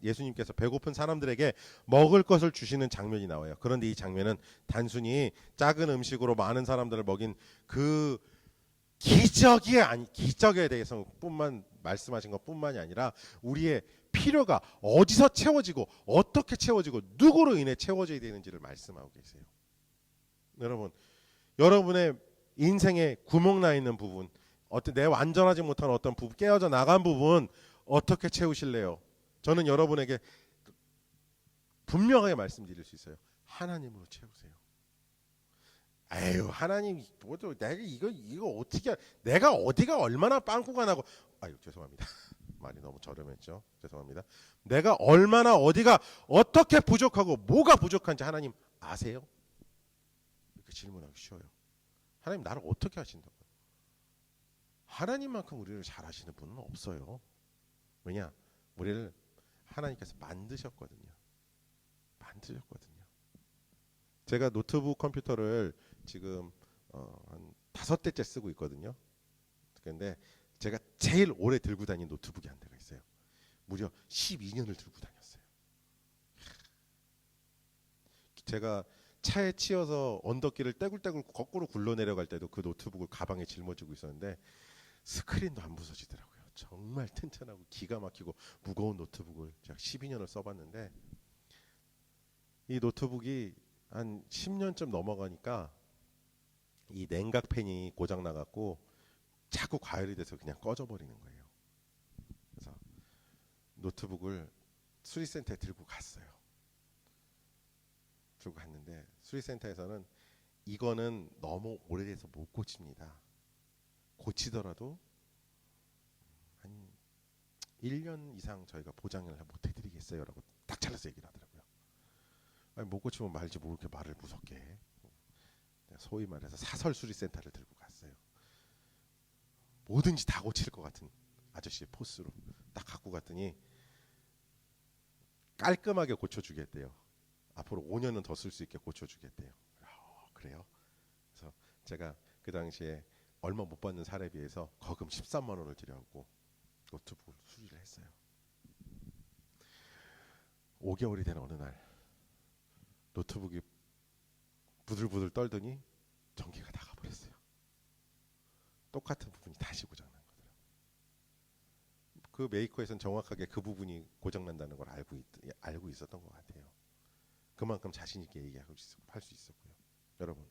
예수님께서 배고픈 사람들에게 먹을 것을 주시는 장면이 나와요. 그런데 이 장면은 단순히 작은 음식으로 많은 사람들을 먹인 그 기적에 대해서 말씀하신 것뿐만이 아니라 우리의 필요가 어디서 채워지고 어떻게 채워지고 누구로 인해 채워져야 되는지를 말씀하고 계세요. 여러분의 인생에 구멍 나 있는 부분, 내 완전하지 못한 어떤 부분, 깨어져 나간 부분 어떻게 채우실래요? 저는 여러분에게 분명하게 말씀드릴 수 있어요. 하나님으로 채우세요. 아유 하나님 뭐도 내가 이거 어떻게, 내가 어디가 얼마나 빵꾸가 나고, 아유 죄송합니다. 말이 너무 저렴했죠. 죄송합니다. 내가 얼마나 어디가 어떻게 부족하고 뭐가 부족한지 하나님 아세요? 이렇게 질문하기 쉬워요. 하나님 나를 어떻게 하신다고? 하나님만큼 우리를 잘 하시는 분은 없어요. 왜냐? 우리를 하나님께서 만드셨거든요. 제가 노트북 컴퓨터를 지금 한 5대째 쓰고 있거든요. 그런데 제가 제일 오래 들고 다닌 노트북이 한 대가 있어요. 무려 12년을 들고 다녔어요. 제가 차에 치여서 언덕길을 떼굴떼굴 거꾸로 굴러 내려갈 때도 그 노트북을 가방에 짊어지고 있었는데 스크린도 안 부서지더라고요. 정말 튼튼하고 기가 막히고 무거운 노트북을 제가 12년을 써봤는데, 이 노트북이 한 10년쯤 넘어가니까 이 냉각팬이 고장 나갖고 자꾸 과열이 돼서 그냥 꺼져버리는 거예요. 그래서 노트북을 수리센터에 들고 갔어요. 들고 갔는데 수리센터에서는 이거는 너무 오래돼서 못 고칩니다. 고치더라도 한 1년 이상 저희가 보장을 못 해드리겠어요 라고 딱 잘라서 얘기를 하더라고요. 아니, 못 고치면 말지 뭐 이렇게 말을 무섭게 해. 내가 소위 말해서 사설 수리센터를 들고 갔어요. 뭐든지 다 고칠 것 같은 아저씨의 포스로 딱 갖고 갔더니 깔끔하게 고쳐주겠대요. 앞으로 5년은 더 쓸 수 있게 고쳐주겠대요. 그래요? 그래서 제가 그 당시에 얼마 못 받는 사례비에서 거금 13만 원을 들여갖고 노트북을 수리를 했어요. 5개월이 된 어느 날 노트북이 부들부들 떨더니 전기가 나가버렸어요. 똑같은 부분이 다시 고장난 거더라고요. 그 메이커에서는 정확하게 그 부분이 고장난다는 걸 알고 있었던 것 같아요. 그만큼 자신 있게 얘기할 수 있었고요. 여러분,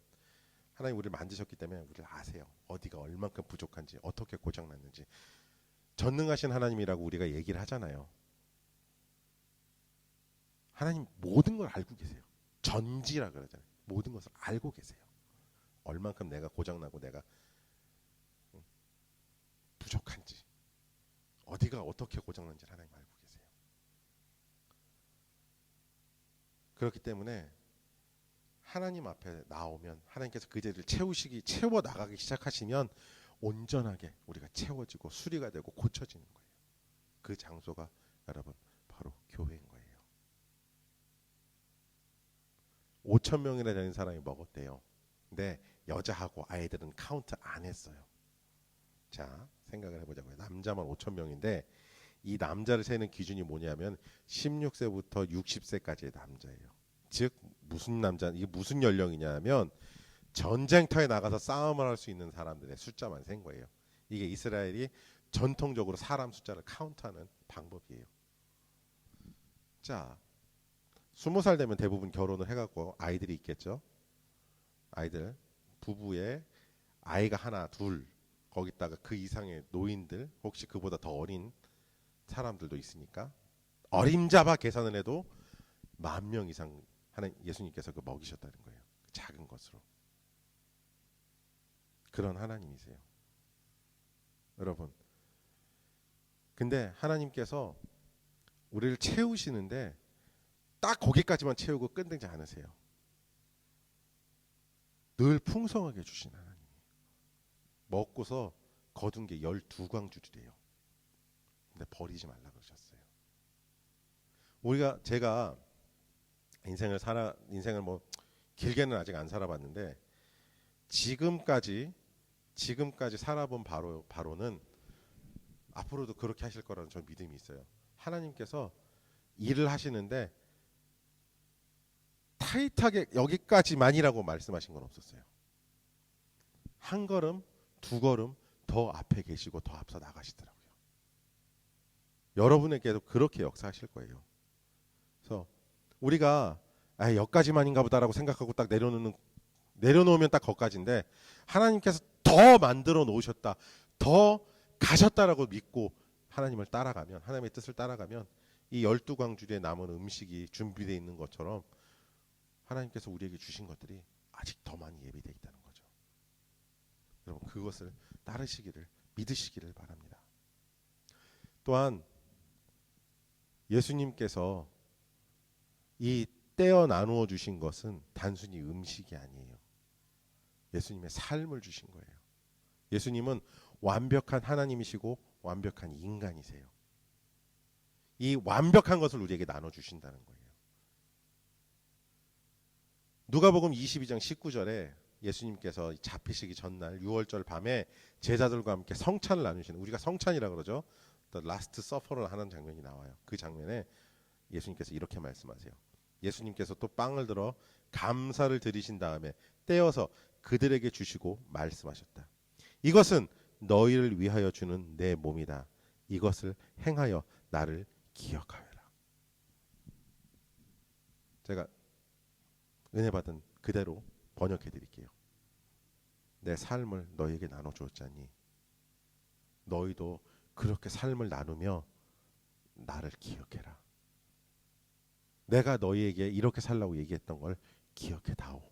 하나님 우리를 만드셨기 때문에 우리를 아세요. 어디가 얼만큼 부족한지, 어떻게 고장났는지. 전능하신 하나님이라고 우리가 얘기를 하잖아요. 하나님 모든 걸 알고 계세요. 전지라 그러잖아요. 모든 것을 알고 계세요. 얼만큼 내가 고장나고 내가 부족한지, 어디가 어떻게 고장난지 하나님 알고 계세요. 그렇기 때문에 하나님 앞에 나오면 하나님께서 그 자리를 채워 나가기 시작하시면 온전하게 우리가 채워지고 수리가 되고 고쳐지는 거예요. 그 장소가 여러분 바로 교회인 거예요. 5천 명이나 되는 사람이 먹었대요. 근데 여자하고 아이들은 카운트 안 했어요. 자, 생각을 해보자고요. 남자만 5천 명인데 이 남자를 세는 기준이 뭐냐면 16세부터 60세까지의 남자예요. 즉 무슨 남자, 이게 무슨 연령이냐면 전쟁터에 나가서 싸움을 할 수 있는 사람들의 숫자만 센 거예요. 이게 이스라엘이 전통적으로 사람 숫자를 카운트하는 방법이에요. 자, 20살 되면 대부분 결혼을 해갖고 아이들이 있겠죠. 아이들, 부부에 아이가 하나, 둘, 거기다가 그 이상의 노인들, 혹시 그보다 더 어린 사람들도 있으니까 어림잡아 계산을 해도 10,000명 이상 하는 예수님께서 그 먹이셨다는 거예요. 작은 것으로. 그런 하나님이세요. 여러분. 근데 하나님께서 우리를 채우시는데 딱 거기까지만 채우고 끝내지 않으세요. 늘 풍성하게 주신 하나님. 먹고서 거둔 게 12광주리래요. 근데 버리지 말라 그러셨어요. 제가 인생을 뭐 길게는 아직 안 살아봤는데 지금까지 살아본 바로는 앞으로도 그렇게 하실 거라는 저 믿음이 있어요. 하나님께서 일을 하시는데 타이트하게 여기까지만이라고 말씀하신 건 없었어요. 한 걸음, 두 걸음 더 앞에 계시고 더 앞서 나가시더라고요. 여러분에게도 그렇게 역사하실 거예요. 그래서 우리가 여기까지만인가 보다라고 생각하고 딱 내려놓으면 딱 거기까지인데 하나님께서 더 만들어 놓으셨다, 더 가셨다라고 믿고 하나님을 따라가면, 하나님의 뜻을 따라가면 이 12광주리에 남은 음식이 준비되어 있는 것처럼 하나님께서 우리에게 주신 것들이 아직 더 많이 예비되어 있다는 거죠. 여러분 그것을 따르시기를, 믿으시기를 바랍니다. 또한 예수님께서 이 떼어 나누어 주신 것은 단순히 음식이 아니에요. 예수님의 삶을 주신 거예요. 예수님은 완벽한 하나님이시고 완벽한 인간이세요. 이 완벽한 것을 우리에게 나눠 주신다는 거예요. 누가복음 22장 19절에 예수님께서 잡히시기 전날 6월절 밤에 제자들과 함께 성찬을 나누시는, 우리가 성찬이라고 그러죠. The Last Supper를 하는 장면이 나와요. 그 장면에 예수님께서 이렇게 말씀하세요. 예수님께서 또 빵을 들어 감사를 드리신 다음에 떼어서 그들에게 주시고 말씀하셨다. 이것은 너희를 위하여 주는 내 몸이다. 이것을 행하여 나를 기억하여라. 제가 은혜 받은 그대로 번역해 드릴게요. 내 삶을 너희에게 나눠 주었자니 너희도 그렇게 삶을 나누며 나를 기억해라. 내가 너희에게 이렇게 살라고 얘기했던 걸 기억해 다오.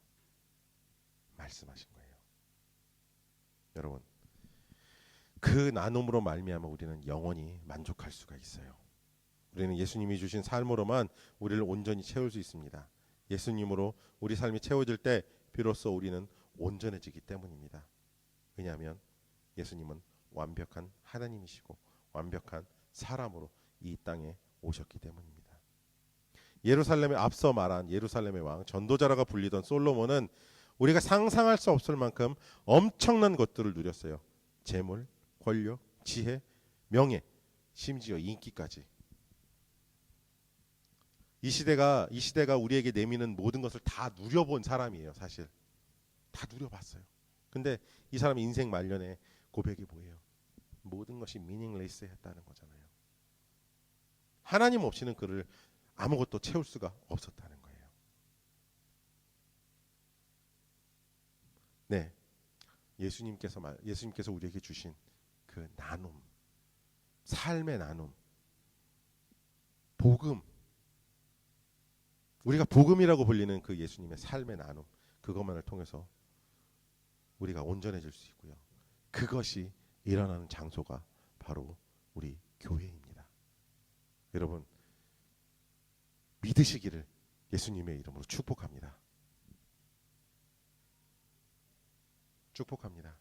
말씀하신 거예요. 여러분, 그 나눔으로 말미암아 우리는 영원히 만족할 수가 있어요. 우리는 예수님이 주신 삶으로만 우리를 온전히 채울 수 있습니다. 예수님으로 우리 삶이 채워질 때 비로소 우리는 온전해지기 때문입니다. 왜냐하면 예수님은 완벽한 하나님이시고 완벽한 사람으로 이 땅에 오셨기 때문입니다. 예루살렘에 앞서 말한 예루살렘의 왕 전도자라가 불리던 솔로몬은 우리가 상상할 수 없을 만큼 엄청난 것들을 누렸어요. 재물, 권력, 지혜, 명예, 심지어 인기까지. 이 시대가 우리에게 내미는 모든 것을 다 누려본 사람이에요. 사실 다 누려봤어요. 근데 이 사람의 인생 말년에 고백이 뭐예요? 모든 것이 미닝레스했다는 거잖아요. 하나님 없이는 그를 아무것도 채울 수가 없었다는 거예요. 네, 예수님께서 우리에게 주신 그 나눔, 삶의 나눔, 복음, 우리가 복음이라고 불리는 그 예수님의 삶의 나눔, 그것만을 통해서 우리가 온전해질 수 있고요. 그것이 일어나는 장소가 바로 우리 교회입니다. 여러분 믿으시기를 예수님의 이름으로 축복합니다. 축복합니다.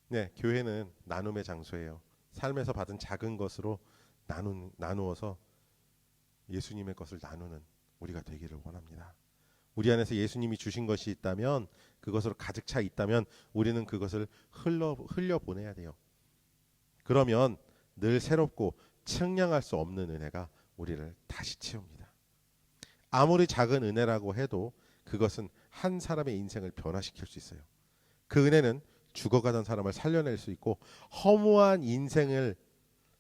네, 교회는 나눔의 장소예요. 삶에서 받은 작은 것으로 나누어서 예수님의 것을 나누는 우리가 되기를 원합니다. 우리 안에서 예수님이 주신 것이 있다면, 그것으로 가득 차 있다면 우리는 그것을 흘려보내야 돼요. 그러면 늘 새롭고 측량할 수 없는 은혜가 우리를 다시 채웁니다. 아무리 작은 은혜라고 해도 그것은 한 사람의 인생을 변화시킬 수 있어요. 그 은혜는 죽어가던 사람을 살려낼 수 있고, 허무한 인생을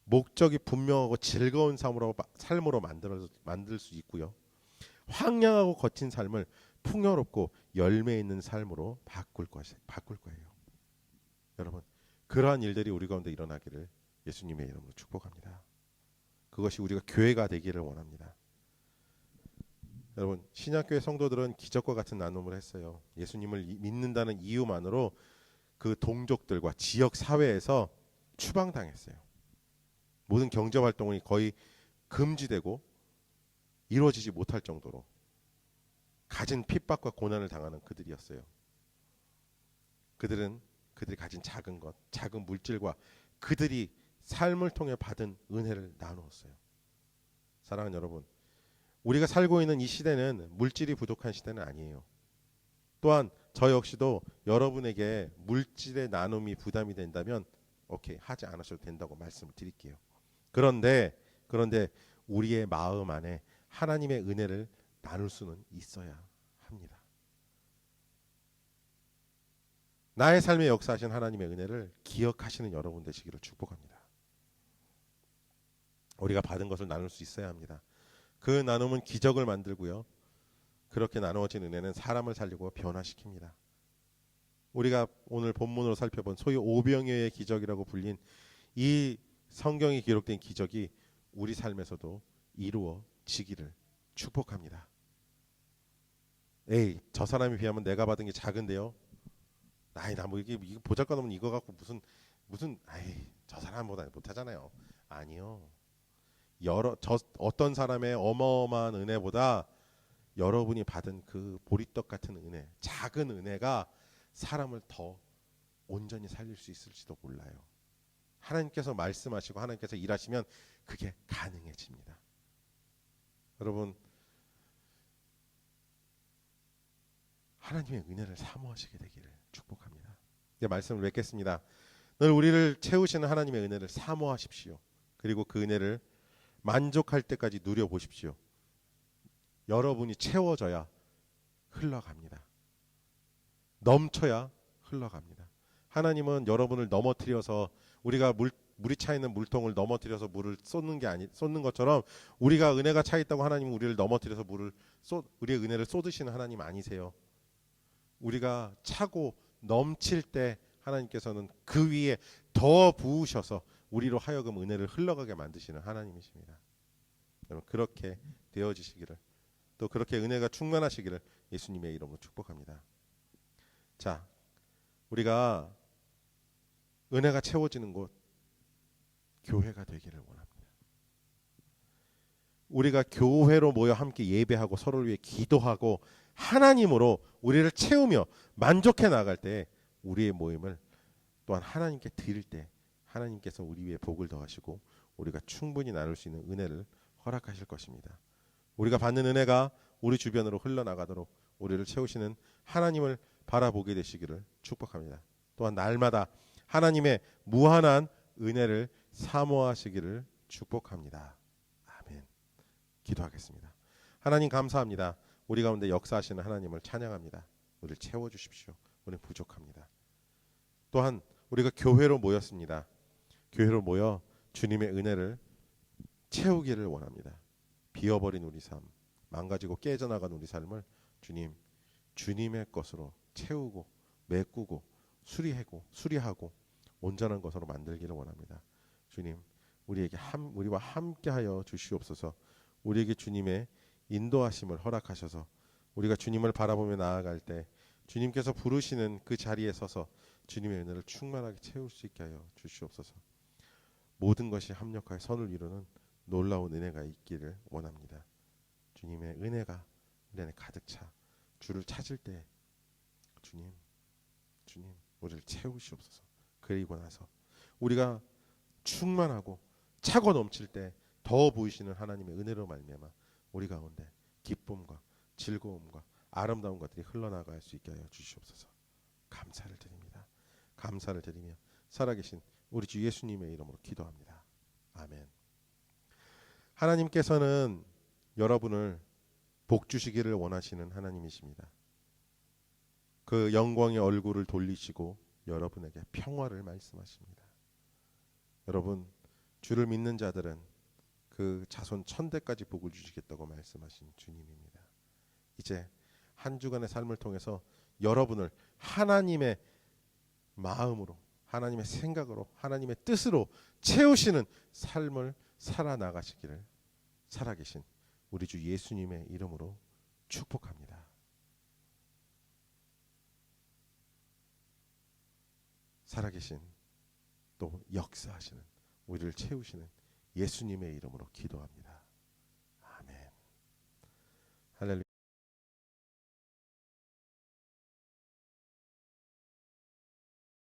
목적이 분명하고 즐거운 삶으로 만들 수 있고요. 황량하고 거친 삶을 풍요롭고 열매 있는 삶으로 바꿀 거예요. 여러분, 그러한 일들이 우리 가운데 일어나기를 예수님의 이름으로 축복합니다. 그것이 우리가 교회가 되기를 원합니다. 여러분, 신약교회 성도들은 기적과 같은 나눔을 했어요. 예수님을 믿는다는 이유만으로 그 동족들과 지역 사회에서 추방당했어요. 모든 경제 활동이 거의 금지되고 이루어지지 못할 정도로 가진 핍박과 고난을 당하는 그들이었어요. 그들이 가진 작은 것, 작은 물질과 그들이 삶을 통해 받은 은혜를 나누었어요. 사랑하는 여러분, 우리가 살고 있는 이 시대는 물질이 부족한 시대는 아니에요. 또한 저 역시도 여러분에게 물질의 나눔이 부담이 된다면 오케이, 하지 않으셔도 된다고 말씀을 드릴게요. 그런데 우리의 마음 안에 하나님의 은혜를 나눌 수는 있어야 합니다. 나의 삶에 역사하신 하나님의 은혜를 기억하시는 여러분 되시기를 축복합니다. 우리가 받은 것을 나눌 수 있어야 합니다. 그 나눔은 기적을 만들고요. 그렇게 나누어진 은혜는 사람을 살리고 변화시킵니다. 우리가 오늘 본문으로 살펴본 소위 오병이어의 기적이라고 불린 이 성경에 기록된 기적이 우리 삶에서도 이루어지기를 축복합니다. 에이, 저 사람에 비하면 내가 받은 게 작은데요. 뭐 이게 보잘것없는 이거 갖고 무슨 저 사람보다 못하잖아요. 아니요. 어떤 사람의 어마어마한 은혜보다 여러분이 받은 그 보리떡 같은 은혜, 작은 은혜가 사람을 더 온전히 살릴 수 있을지도 몰라요. 하나님께서 말씀하시고 하나님께서 일하시면 그게 가능해집니다. 여러분, 하나님의 은혜를 사모하시게 되기를 축복합니다. 이제 말씀을 맺겠습니다. 늘 우리를 채우시는 하나님의 은혜를 사모하십시오. 그리고 그 은혜를 만족할 때까지 누려보십시오. 여러분이 채워져야 흘러갑니다. 넘쳐야 흘러갑니다. 하나님은 여러분을 넘어뜨려서, 우리가 물이 차 있는 물통을 넘어뜨려서 물을 쏟는 것처럼, 우리가 은혜가 차 있다고 하나님은 우리를 넘어뜨려서 우리의 은혜를 쏟으시는 하나님 아니세요. 우리가 차고 넘칠 때 하나님께서는 그 위에 더 부으셔서 우리로 하여금 은혜를 흘러가게 만드시는 하나님이십니다. 여러분, 그렇게 되어지시기를, 또 그렇게 은혜가 충만하시기를 예수님의 이름으로 축복합니다. 자, 우리가 은혜가 채워지는 곳, 교회가 되기를 원합니다. 우리가 교회로 모여 함께 예배하고 서로를 위해 기도하고 하나님으로 우리를 채우며 만족해 나갈 때 우리의 모임을 또한 하나님께 드릴 때 하나님께서 우리 위에 복을 더하시고 우리가 충분히 나눌 수 있는 은혜를 허락하실 것입니다. 우리가 받는 은혜가 우리 주변으로 흘러나가도록 우리를 채우시는 하나님을 바라보게 되시기를 축복합니다. 또한 날마다 하나님의 무한한 은혜를 사모하시기를 축복합니다. 아멘. 기도하겠습니다. 하나님 감사합니다. 우리 가운데 역사하시는 하나님을 찬양합니다. 우리를 채워주십시오. 우리는 부족합니다. 또한 우리가 교회로 모였습니다. 교회로 모여 주님의 은혜를 채우기를 원합니다. 비어버린 우리 삶, 망가지고 깨져나간 우리 삶을 주님의 것으로 채우고 메꾸고 수리하고 온전한 것으로 만들기를 원합니다. 주님, 우리와 함께하여 주시옵소서. 우리에게 주님의 인도하심을 허락하셔서 우리가 주님을 바라보며 나아갈 때 주님께서 부르시는 그 자리에 서서 주님의 은혜를 충만하게 채울 수 있게 하여 주시옵소서. 모든 것이 합력하여 선을 이루는 놀라운 은혜가 있기를 원합니다. 주님의 은혜가 우리 안에 가득 차 주를 찾을 때 주님 우리를 채우시옵소서. 그리고 나서 우리가 충만하고 차고 넘칠 때 더 보이시는 하나님의 은혜로 말미암아 우리 가운데 기쁨과 즐거움과 아름다운 것들이 흘러나갈 수 있게 하여 주시옵소서. 감사를 드립니다. 감사를 드리며 살아계신 우리 주 예수님의 이름으로 기도합니다. 아멘. 하나님께서는 여러분을 복 주시기를 원하시는 하나님이십니다. 그 영광의 얼굴을 돌리시고 여러분에게 평화를 말씀하십니다. 여러분, 주를 믿는 자들은 그 자손 1000대까지 복을 주시겠다고 말씀하신 주님입니다. 이제 한 주간의 삶을 통해서 여러분을 하나님의 마음으로, 하나님의 생각으로, 하나님의 뜻으로 채우시는 삶을 살아나가시기를 살아계신 우리 주 예수님의 이름으로 축복합니다. 살아계신 또 역사하시는 우리를 채우시는 예수님의 이름으로 기도합니다.